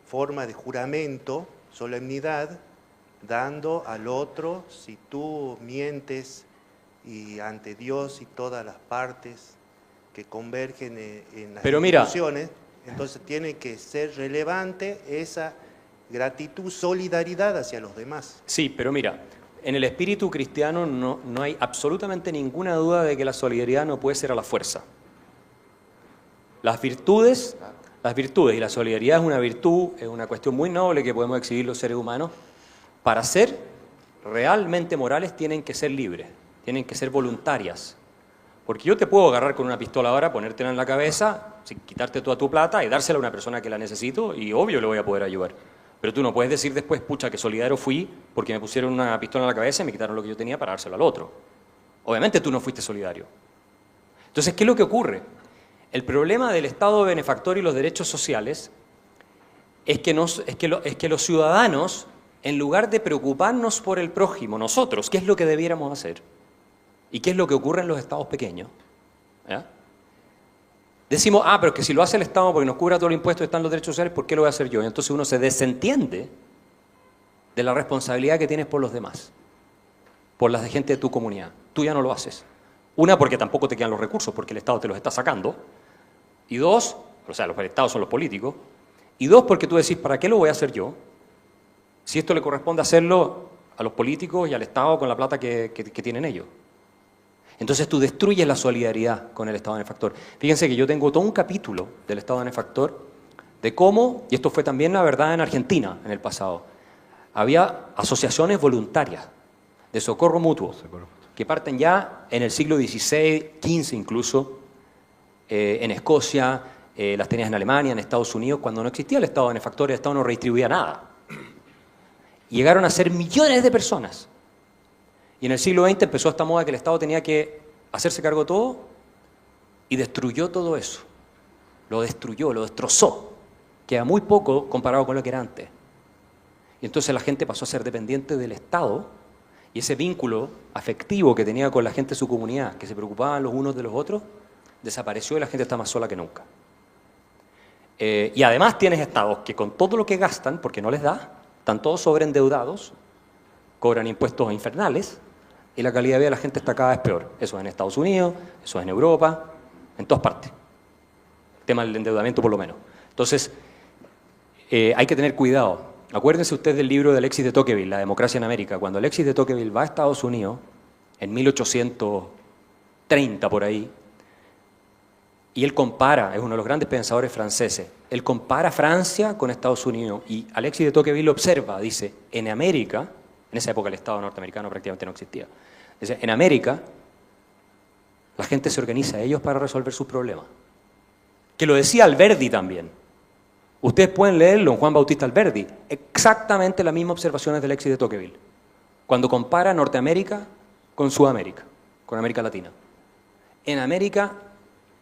forma de juramento, solemnidad, dando al otro, si tú mientes y ante Dios y todas las partes que convergen en las instituciones, entonces tiene que ser relevante esa gratitud, solidaridad hacia los demás. Sí, pero mira, en el espíritu cristiano no hay absolutamente ninguna duda de que la solidaridad no puede ser a la fuerza. Las virtudes y la solidaridad es una virtud, es una cuestión muy noble que podemos exhibir los seres humanos. Para ser realmente morales tienen que ser libres, tienen que ser voluntarias. Porque yo te puedo agarrar con una pistola ahora, ponértela en la cabeza, quitarte toda tu plata y dársela a una persona que la necesito y obvio le voy a poder ayudar. Pero tú no puedes decir después, pucha, que solidario fui porque me pusieron una pistola en la cabeza y me quitaron lo que yo tenía para dárselo al otro. Obviamente tú no fuiste solidario. Entonces, ¿qué es lo que ocurre? El problema del Estado benefactor y los derechos sociales es que los ciudadanos, en lugar de preocuparnos por el prójimo, nosotros, ¿qué es lo que debiéramos hacer? ¿Y qué es lo que ocurre en los estados pequeños? ¿Ya? Decimos, pero es que si lo hace el Estado porque nos cubra todo el impuesto y están los derechos sociales, ¿por qué lo voy a hacer yo? Y entonces uno se desentiende de la responsabilidad que tienes por los demás, por la gente de tu comunidad. Tú ya no lo haces. Una, porque tampoco te quedan los recursos, porque el Estado te los está sacando. Y dos, o sea, los Estados son los políticos. Y dos, porque tú decís, ¿para qué lo voy a hacer yo? Si esto le corresponde hacerlo a los políticos y al Estado con la plata que tienen ellos. Entonces tú destruyes la solidaridad con el Estado benefactor. Fíjense que yo tengo todo un capítulo del Estado benefactor de cómo, y esto fue también la verdad en Argentina en el pasado, había asociaciones voluntarias de socorro mutuo que parten ya en el siglo XVI, XV incluso, en Escocia, las tenías en Alemania, en Estados Unidos, cuando no existía el Estado benefactor, el Estado no redistribuía nada. Y llegaron a ser millones de personas. Y en el siglo XX empezó esta moda que el Estado tenía que hacerse cargo de todo y destruyó todo eso. Lo destruyó, lo destrozó. Queda muy poco comparado con lo que era antes. Y entonces la gente pasó a ser dependiente del Estado y ese vínculo afectivo que tenía con la gente de su comunidad, que se preocupaban los unos de los otros, desapareció y la gente está más sola que nunca. Y además tienes estados que con todo lo que gastan, porque no les da, están todos sobreendeudados, cobran impuestos infernales, y la calidad de vida de la gente está cada vez peor. Eso es en Estados Unidos, eso es en Europa, en todas partes. El tema del endeudamiento por lo menos. Entonces, hay que tener cuidado. Acuérdense ustedes del libro de Alexis de Tocqueville, La democracia en América. Cuando Alexis de Tocqueville va a Estados Unidos, en 1830 por ahí, y él compara, es uno de los grandes pensadores franceses, él compara Francia con Estados Unidos, y Alexis de Tocqueville observa, dice, en América En esa época el Estado norteamericano prácticamente no existía. Entonces, en América, la gente se organiza ellos para resolver sus problemas. Que lo decía Alberdi también. Ustedes pueden leerlo en Juan Bautista Alberdi. Exactamente las mismas observaciones del Exit de Tocqueville. Cuando compara Norteamérica con Sudamérica, con América Latina. En América,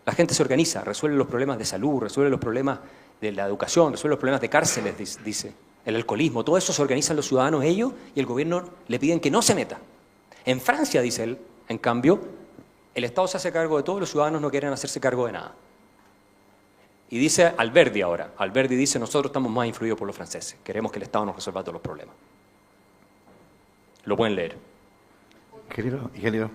la gente se organiza, resuelve los problemas de salud, resuelve los problemas de la educación, resuelve los problemas de cárceles, dice. El alcoholismo, todo eso se organizan los ciudadanos ellos y el gobierno le piden que no se meta. En Francia, dice él, en cambio, el Estado se hace cargo de todo, los ciudadanos no quieren hacerse cargo de nada. Y dice Alberdi ahora, Alberdi dice, nosotros estamos más influidos por los franceses, queremos que el Estado nos resuelva todos los problemas. Lo pueden leer. Ingeniero.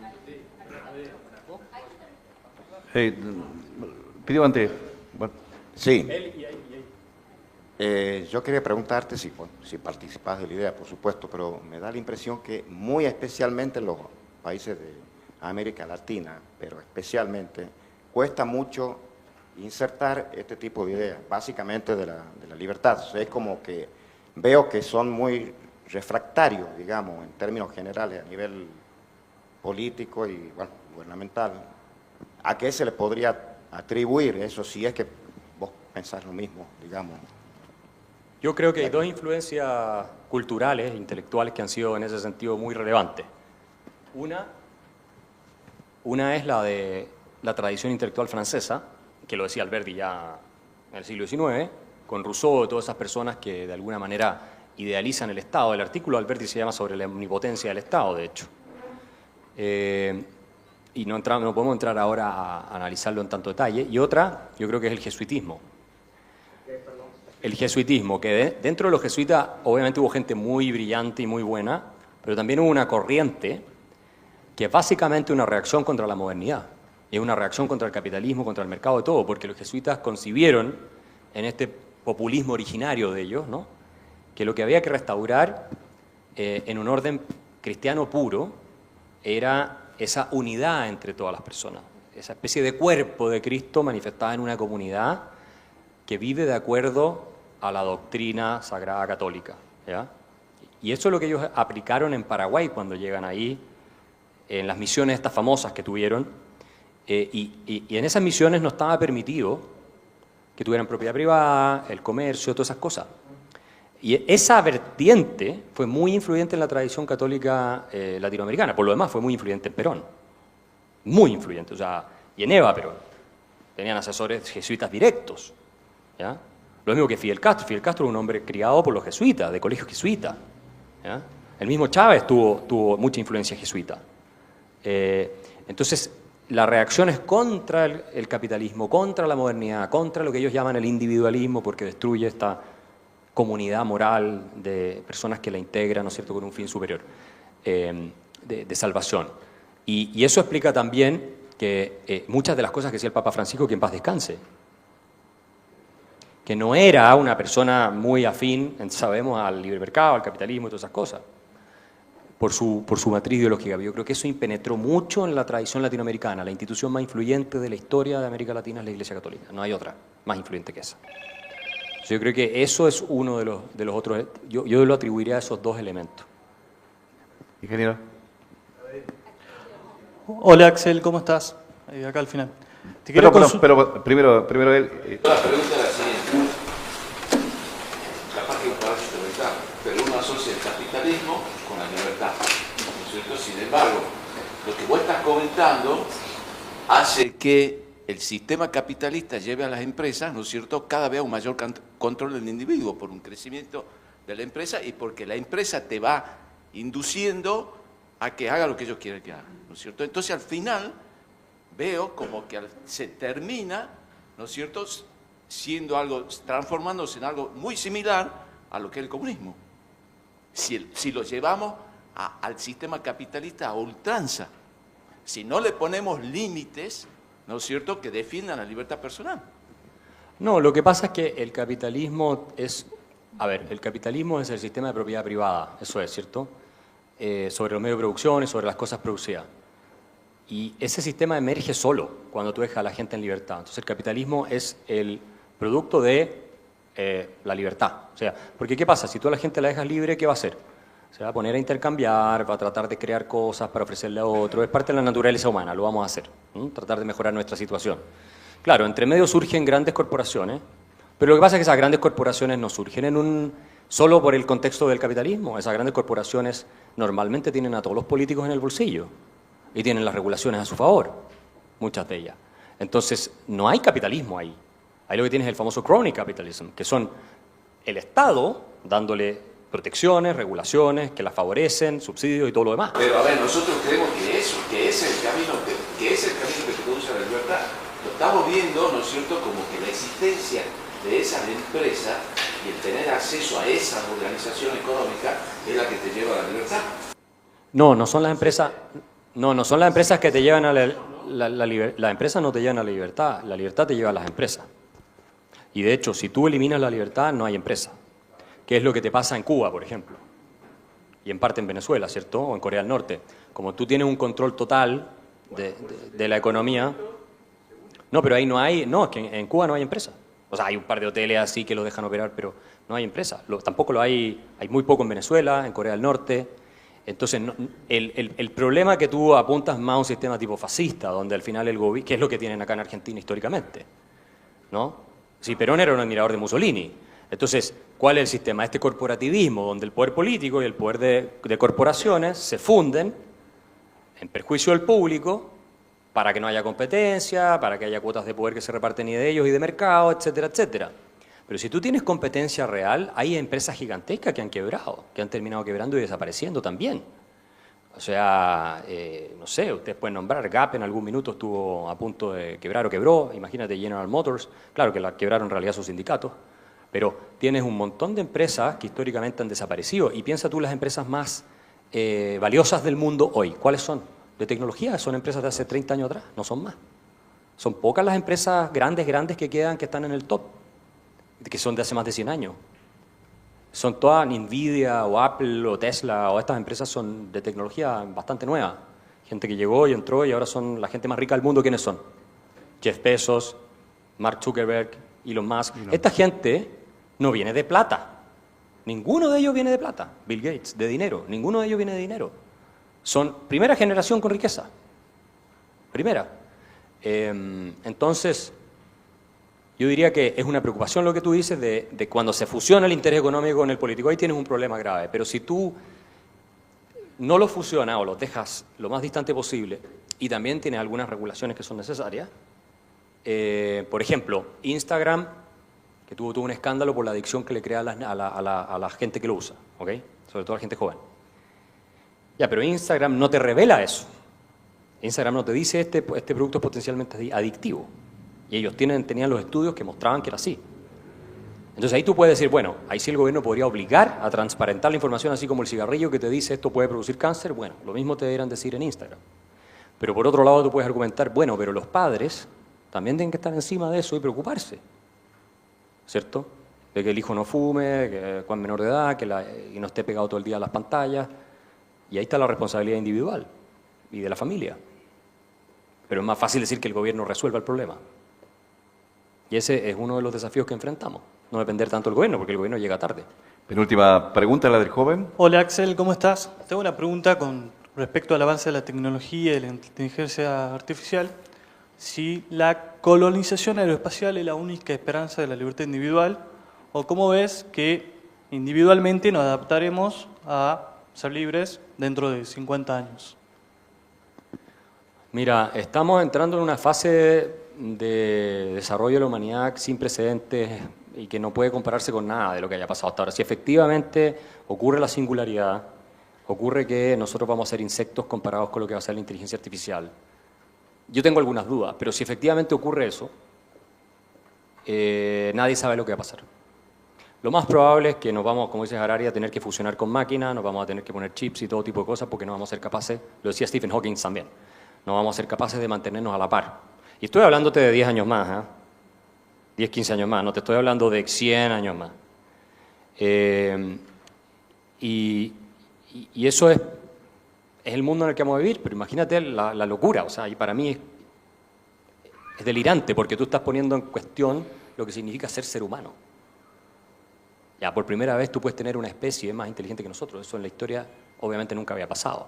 Pidió antes. Bueno. Sí. Yo quería preguntarte si participas de la idea, por supuesto, pero me da la impresión que muy especialmente en los países de América Latina, pero especialmente, cuesta mucho insertar este tipo de ideas, básicamente de la libertad. O sea, es como que veo que son muy refractarios, digamos, en términos generales, a nivel político y bueno, gubernamental. ¿A qué se le podría atribuir eso, si es que vos pensás lo mismo, digamos? Yo creo que hay dos influencias culturales, intelectuales, que han sido en ese sentido muy relevantes. Una es la de la tradición intelectual francesa, que lo decía Alberdi ya en el siglo XIX, con Rousseau y todas esas personas que de alguna manera idealizan el Estado. El artículo de Alberdi se llama sobre la omnipotencia del Estado, de hecho. Y no podemos entrar ahora a analizarlo en tanto detalle. Y otra, yo creo que es el jesuitismo. El jesuitismo, que dentro de los jesuitas obviamente hubo gente muy brillante y muy buena, pero también hubo una corriente que es básicamente una reacción contra la modernidad. Es una reacción contra el capitalismo, contra el mercado de todo, porque los jesuitas concibieron en este populismo originario de ellos, ¿no?, que lo que había que restaurar en un orden cristiano puro era esa unidad entre todas las personas, esa especie de cuerpo de Cristo manifestada en una comunidad que vive de acuerdo a la doctrina sagrada católica, ¿ya? Y eso es lo que ellos aplicaron en Paraguay cuando llegan ahí, en las misiones estas famosas que tuvieron, y en esas misiones no estaba permitido que tuvieran propiedad privada, el comercio, todas esas cosas. Y esa vertiente fue muy influyente en la tradición católica latinoamericana. Por lo demás, fue muy influyente en Perón. Muy influyente. O sea, y en Eva Perón. Tenían asesores jesuitas directos, ¿ya? Lo mismo que Fidel Castro. Fidel Castro era un hombre criado por los jesuitas, de colegio jesuita, ¿ya? El mismo Chávez tuvo mucha influencia jesuita. Entonces, la reacción es contra el capitalismo, contra la modernidad, contra lo que ellos llaman el individualismo, porque destruye esta comunidad moral de personas que la integran, ¿no es cierto?, con un fin superior de salvación. Y eso explica también que muchas de las cosas que decía el Papa Francisco, que en paz descanse, que no era una persona muy afín, sabemos, al libre mercado, al capitalismo y todas esas cosas, por su matriz ideológica. Yo creo que eso impenetró mucho en la tradición latinoamericana. La institución más influyente de la historia de América Latina es la Iglesia Católica. No hay otra más influyente que esa. Yo creo que eso es uno de los otros. Yo lo atribuiría a esos dos elementos. Ingeniero. Hola Axel, ¿cómo estás? Acá al final. Pero primero él. La pregunta es la siguiente. Capaz que un parásito mental, pero uno asocia el capitalismo con la libertad, ¿no es cierto? Sin embargo, lo que vos estás comentando hace que el sistema capitalista lleve a las empresas, ¿no es cierto?, cada vez a un mayor control del individuo por un crecimiento de la empresa y porque la empresa te va induciendo a que haga lo que ellos quieren que haga, ¿no es cierto? Entonces, al final, veo como que se termina, ¿no es cierto?, siendo algo, transformándose en algo muy similar a lo que es el comunismo. Si lo llevamos al sistema capitalista a ultranza, si no le ponemos límites, ¿no es cierto?, que defiendan la libertad personal. No, lo que pasa es que el capitalismo es... A ver, el capitalismo es el sistema de propiedad privada, eso es, ¿cierto?, sobre los medios de producción y sobre las cosas producidas. Y ese sistema emerge solo cuando tú dejas a la gente en libertad. Entonces el capitalismo es el producto de la libertad. O sea, porque ¿qué pasa? Si tú a la gente la dejas libre, ¿qué va a hacer? Se va a poner a intercambiar, va a tratar de crear cosas para ofrecerle a otro. Es parte de la naturaleza humana, lo vamos a hacer. Tratar de mejorar nuestra situación. Claro, entre medio surgen grandes corporaciones, pero lo que pasa es que esas grandes corporaciones no surgen solo por el contexto del capitalismo. Esas grandes corporaciones normalmente tienen a todos los políticos en el bolsillo y tienen las regulaciones a su favor, muchas de ellas. Entonces, no hay capitalismo ahí. Ahí lo que tienes es el famoso crony capitalism, que son el Estado dándole protecciones, regulaciones que las favorecen, subsidios y todo lo demás. Pero a ver, nosotros creemos que es el camino que te conduce a la libertad. Lo estamos viendo, ¿no es cierto?, como que la existencia de esas empresas y el tener acceso a esa organización económica es la que te lleva a la libertad. No son las empresas. No son las empresas que te llevan a las empresas no te llevan a la libertad te lleva a las empresas. Y de hecho, si tú eliminas la libertad, no hay empresa. ¿Qué es lo que te pasa en Cuba, por ejemplo? Y en parte en Venezuela, ¿cierto? O en Corea del Norte. Como tú tienes un control total de la economía. No, pero ahí no hay. No, es que en Cuba no hay empresa. O sea, hay un par de hoteles así que los dejan operar, pero no hay empresa. Tampoco lo hay. Hay muy poco en Venezuela, en Corea del Norte. Entonces, el problema que tú apuntas más a un sistema tipo fascista, donde al final el gobierno, que es lo que tienen acá en Argentina históricamente, ¿no? Si Perón era un admirador de Mussolini. Entonces, ¿cuál es el sistema? Este corporativismo, donde el poder político y el poder de corporaciones se funden en perjuicio del público para que no haya competencia, para que haya cuotas de poder que se reparten y de ellos y de mercado, etcétera, etcétera. Pero si tú tienes competencia real, hay empresas gigantescas que han quebrado, que han terminado quebrando y desapareciendo también. O sea, no sé, ustedes pueden nombrar, Gap en algún minuto estuvo a punto de quebrar o quebró, imagínate General Motors, claro que la quebraron en realidad sus sindicatos, pero tienes un montón de empresas que históricamente han desaparecido y piensa tú las empresas más valiosas del mundo hoy, ¿cuáles son? De tecnología, son empresas de hace 30 años atrás, no son más. Son pocas las empresas grandes que quedan, que están en el top, que son de hace más de 100 años. Son todas Nvidia o Apple o Tesla o estas empresas son de tecnología bastante nueva. Gente que llegó y entró y ahora son la gente más rica del mundo. ¿Quiénes son? Jeff Bezos, Mark Zuckerberg, Elon Musk. Esta gente no viene de plata. Ninguno de ellos viene de plata. Bill Gates, de dinero. Ninguno de ellos viene de dinero. Son primera generación con riqueza. Primera. Entonces, yo diría que es una preocupación lo que tú dices de cuando se fusiona el interés económico con el político. Ahí tienes un problema grave. Pero si tú no lo fusionas o lo dejas lo más distante posible y también tienes algunas regulaciones que son necesarias, por ejemplo, Instagram, que tuvo un escándalo por la adicción que le crea a la gente que lo usa, ¿ok? Sobre todo a la gente joven. Ya, pero Instagram no te revela eso. Instagram no te dice este producto es potencialmente adictivo. Y ellos tenían los estudios que mostraban que era así. Entonces ahí tú puedes decir, bueno, ahí sí el gobierno podría obligar a transparentar la información, así como el cigarrillo que te dice esto puede producir cáncer. Bueno, lo mismo te deberían decir en Instagram. Pero por otro lado tú puedes argumentar, bueno, pero los padres también tienen que estar encima de eso y preocuparse, ¿cierto? De que el hijo no fume, que cuando menor de edad, y no esté pegado todo el día a las pantallas. Y ahí está la responsabilidad individual y de la familia. Pero es más fácil decir que el gobierno resuelva el problema. Y ese es uno de los desafíos que enfrentamos. No depender tanto del gobierno, porque el gobierno llega tarde. Penúltima pregunta, la del joven. Hola Axel, ¿cómo estás? Tengo una pregunta con respecto al avance de la tecnología y de la inteligencia artificial. Si la colonización aeroespacial es la única esperanza de la libertad individual, o cómo ves que individualmente nos adaptaremos a ser libres dentro de 50 años. Mira, estamos entrando en una fase de desarrollo de la humanidad sin precedentes y que no puede compararse con nada de lo que haya pasado hasta ahora. Si efectivamente ocurre la singularidad, ocurre que nosotros vamos a ser insectos comparados con lo que va a ser la inteligencia artificial. Yo tengo algunas dudas, pero si efectivamente ocurre eso, nadie sabe lo que va a pasar. Lo más probable es que nos vamos, como dice Harari, a tener que fusionar con máquinas, nos vamos a tener que poner chips y todo tipo de cosas porque no vamos a ser capaces, lo decía Stephen Hawking también, no vamos a ser capaces de mantenernos a la par. Y estoy hablándote de 10 años más, 10, 15 años más, no te estoy hablando de 100 años más. Y eso es el mundo en el que vamos a vivir, pero imagínate la locura, o sea, y para mí es delirante porque tú estás poniendo en cuestión lo que significa ser humano. Ya, por primera vez tú puedes tener una especie más inteligente que nosotros. Eso en la historia obviamente nunca había pasado.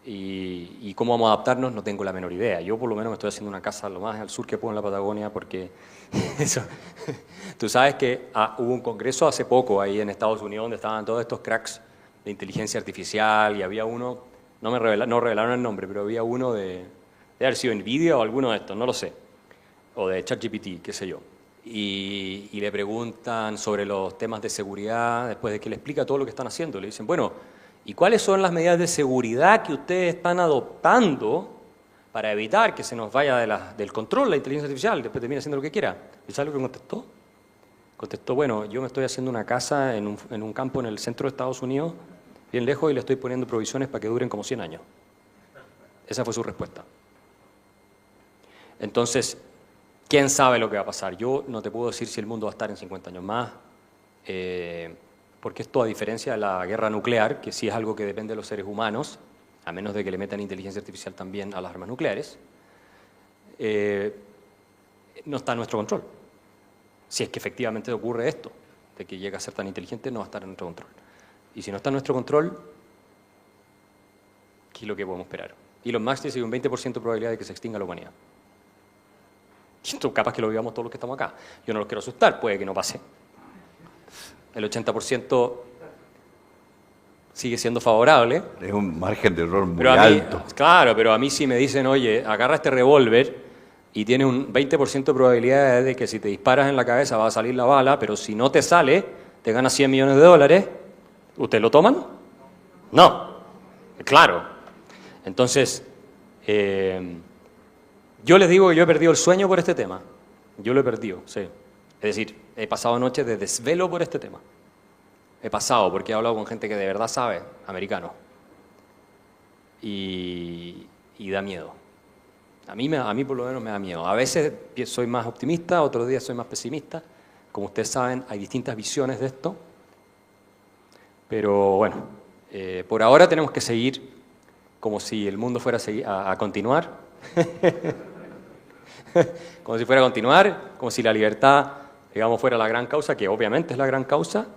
Y cómo vamos a adaptarnos no tengo la menor idea. Yo por lo menos me estoy haciendo una casa lo más al sur que puedo en la Patagonia porque eso. Tú sabes que hubo un congreso hace poco ahí en Estados Unidos donde estaban todos estos cracks de inteligencia artificial y había uno, no revelaron el nombre, pero había uno de haber sido NVIDIA o alguno de estos, no lo sé, o de ChatGPT, qué sé yo. Y le preguntan sobre los temas de seguridad después de que le explica todo lo que están haciendo. Le dicen, bueno, ¿y cuáles son las medidas de seguridad que ustedes están adoptando para evitar que se nos vaya del control la inteligencia artificial? Después termina haciendo lo que quiera. ¿Y sabes lo que contestó? Contestó, bueno, yo me estoy haciendo una casa en un campo en el centro de Estados Unidos, bien lejos, y le estoy poniendo provisiones para que duren como 100 años. Esa fue su respuesta. Entonces, ¿quién sabe lo que va a pasar? Yo no te puedo decir si el mundo va a estar en 50 años más, porque esto, a diferencia de la guerra nuclear, que sí es algo que depende de los seres humanos, a menos de que le metan inteligencia artificial también a las armas nucleares, no está en nuestro control. Si es que efectivamente ocurre esto, de que llega a ser tan inteligente, no va a estar en nuestro control. Y si no está en nuestro control, ¿qué es lo que podemos esperar? Elon Musk dice que hay un 20% de probabilidad de que se extinga la humanidad. Y esto capaz que lo vivamos todos los que estamos acá. Yo no los quiero asustar, puede que no pase. El 80% sigue siendo favorable. Es un margen de error muy Pero alto. Claro, pero a mí si me dicen, oye, agarra este revólver y tiene un 20% de probabilidad de que si te disparas en la cabeza va a salir la bala, pero si no te sale, te ganas $100 millones, ¿ustedes lo toman? No. Claro. Entonces, yo les digo que yo he perdido el sueño por este tema. Yo lo he perdido, sí. Es decir, he pasado noches de desvelo por este tema. He pasado porque he hablado con gente que de verdad sabe americano. Y da miedo. A mí por lo menos me da miedo. A veces soy más optimista, otros días soy más pesimista. Como ustedes saben, hay distintas visiones de esto. Pero bueno, por ahora tenemos que seguir como si el mundo fuera a continuar. Como si fuera a continuar, como si la libertad, digamos, fuera la gran causa, que obviamente es la gran causa.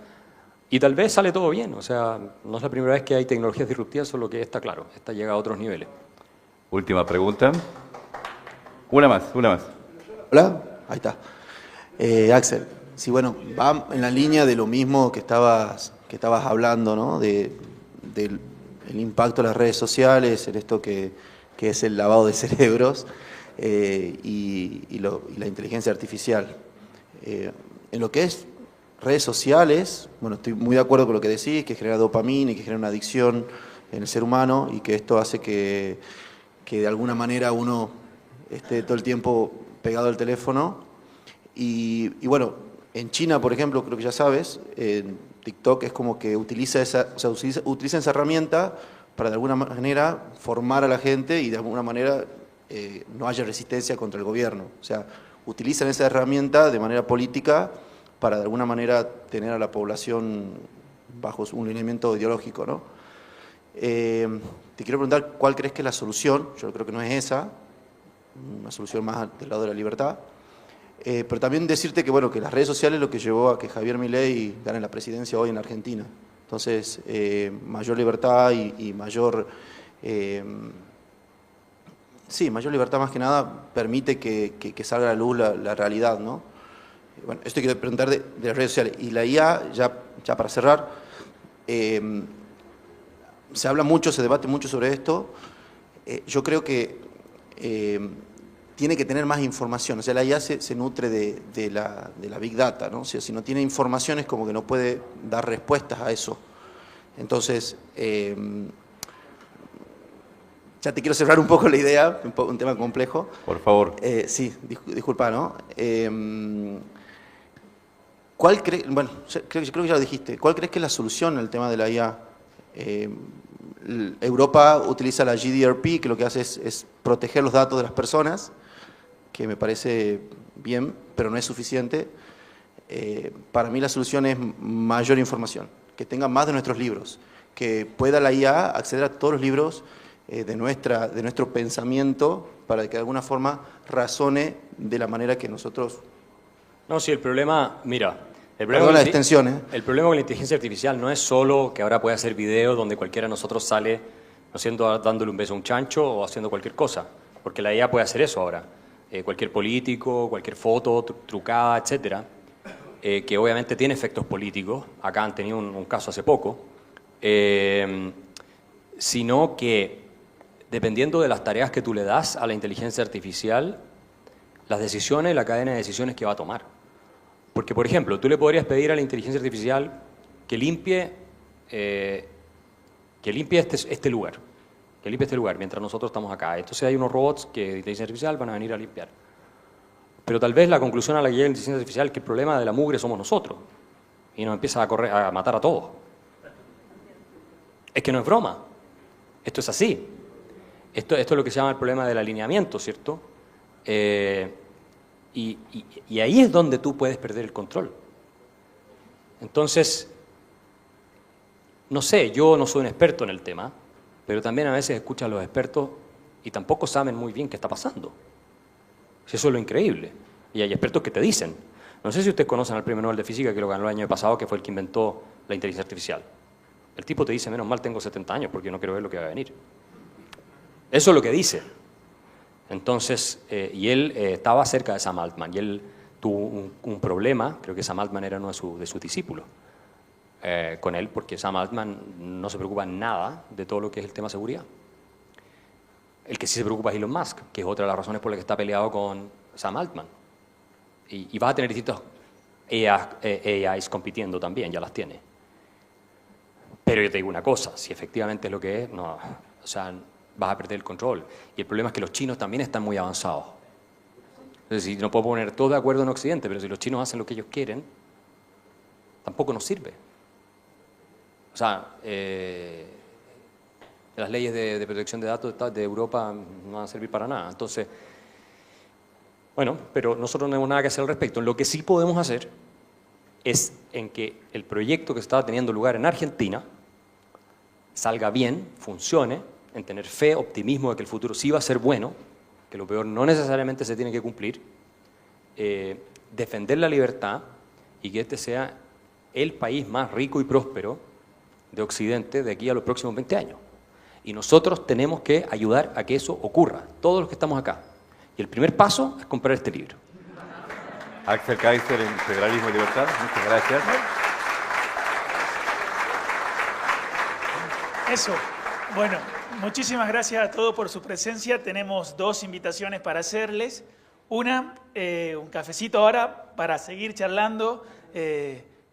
Y tal vez sale todo bien. O sea, no es la primera vez que hay tecnologías disruptivas, solo que esta, claro, esta llega a otros niveles. Última pregunta. Una más. Hola, ahí está. Axel, sí, bueno, va en la línea de lo mismo que estabas hablando, ¿no? Del impacto de las redes sociales, en esto que es el lavado de cerebros y la inteligencia artificial. En lo que es redes sociales, bueno, estoy muy de acuerdo con lo que decís, que genera dopamina y que genera una adicción en el ser humano y que esto hace que de alguna manera uno esté todo el tiempo pegado al teléfono. Y bueno, en China, por ejemplo, creo que ya sabes, TikTok es como que utiliza esa herramienta para de alguna manera formar a la gente y de alguna manera no haya resistencia contra el gobierno. O sea, utilizan esa herramienta de manera política para de alguna manera tener a la población bajo un lineamiento ideológico, ¿no? Te quiero preguntar cuál crees que es la solución. Yo creo que no es esa, una solución más del lado de la libertad. Pero también decirte que, bueno, que las redes sociales es lo que llevó a que Javier Milei gane la presidencia hoy en la Argentina. Entonces, mayor libertad y mayor... mayor libertad más que nada permite que salga a la luz la realidad, ¿no? Bueno, esto quiero preguntar de las redes sociales. Y la IA, ya para cerrar, se habla mucho, se debate mucho sobre esto. Yo creo que tiene que tener más información. O sea, la IA se nutre de la Big Data, ¿no? O sea, si no tiene información es como que no puede dar respuestas a eso. Entonces, ya te quiero cerrar un poco la idea, un tema complejo. Por favor. Sí, disculpa, ¿no? ¿Cuál crees, bueno, creo que ya lo dijiste, cuál crees que es la solución al tema de la IA? Europa utiliza la GDPR, que lo que hace es proteger los datos de las personas, que me parece bien, pero no es suficiente. Para mí la solución es mayor información, que tenga más de nuestros libros, que pueda la IA acceder a todos los libros de nuestro pensamiento para que de alguna forma razone de la manera que nosotros... No, sí, el problema, mira, Perdón la extensión, ¿eh? El problema con la inteligencia artificial no es solo que ahora puede hacer videos donde cualquiera de nosotros sale dándole un beso a un chancho o haciendo cualquier cosa, porque la IA puede hacer eso ahora. Cualquier político, cualquier foto trucada, etcétera, que obviamente tiene efectos políticos. Acá han tenido un caso hace poco. Sino que dependiendo de las tareas que tú le das a la inteligencia artificial, las decisiones, la cadena de decisiones que va a tomar. Porque, por ejemplo, tú le podrías pedir a la inteligencia artificial que limpie este lugar, mientras nosotros estamos acá. Entonces hay unos robots que de inteligencia artificial van a venir a limpiar. Pero tal vez la conclusión a la que llega la inteligencia artificial es que el problema de la mugre somos nosotros y nos empieza a matar a todos. Es que no es broma. Esto es así. Esto es lo que se llama el problema del alineamiento, ¿cierto? Y ahí es donde tú puedes perder el control. Entonces, no sé, yo no soy un experto en el tema, pero también a veces escucho a los expertos y tampoco saben muy bien qué está pasando. Eso es lo increíble. Y hay expertos que te dicen. No sé si ustedes conocen al premio Nobel de Física que lo ganó el año pasado, que fue el que inventó la inteligencia artificial. El tipo te dice, menos mal tengo 70 años porque no quiero ver lo que va a venir. Eso es lo que dice. Entonces, y él estaba cerca de Sam Altman y él tuvo un problema, creo que Sam Altman era uno de sus discípulos, con él, porque Sam Altman no se preocupa nada de todo lo que es el tema seguridad. El que sí se preocupa es Elon Musk, que es otra de las razones por las que está peleado con Sam Altman. Y vas a tener distintos AIs compitiendo también, ya las tiene. Pero yo te digo una cosa, si efectivamente es lo que es, no, o sea, vas a perder el control. Y el problema es que los chinos también están muy avanzados. Entonces, si no puedo poner todo de acuerdo en Occidente, pero si los chinos hacen lo que ellos quieren, tampoco nos sirve. O sea, las leyes de protección de datos de Europa no van a servir para nada. Entonces, bueno, pero nosotros no tenemos nada que hacer al respecto. Lo que sí podemos hacer es en que el proyecto que estaba teniendo lugar en Argentina salga bien, funcione, en tener fe, optimismo de que el futuro sí va a ser bueno, que lo peor no necesariamente se tiene que cumplir, defender la libertad y que este sea el país más rico y próspero de Occidente de aquí a los próximos 20 años. Y nosotros tenemos que ayudar a que eso ocurra, todos los que estamos acá. Y el primer paso es comprar este libro. Axel Kaiser en Federalismo y Libertad, muchas gracias. Eso. Bueno, muchísimas gracias a todos por su presencia. Tenemos dos invitaciones para hacerles. Una, un cafecito ahora para seguir charlando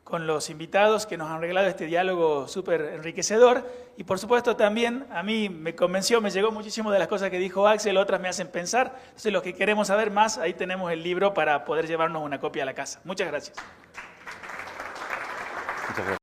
con los invitados que nos han regalado este diálogo súper enriquecedor. Y por supuesto también a mí me convenció, me llegó muchísimo de las cosas que dijo Axel, otras me hacen pensar. Entonces los que queremos saber más, ahí tenemos el libro para poder llevarnos una copia a la casa. Muchas gracias. Muchas gracias.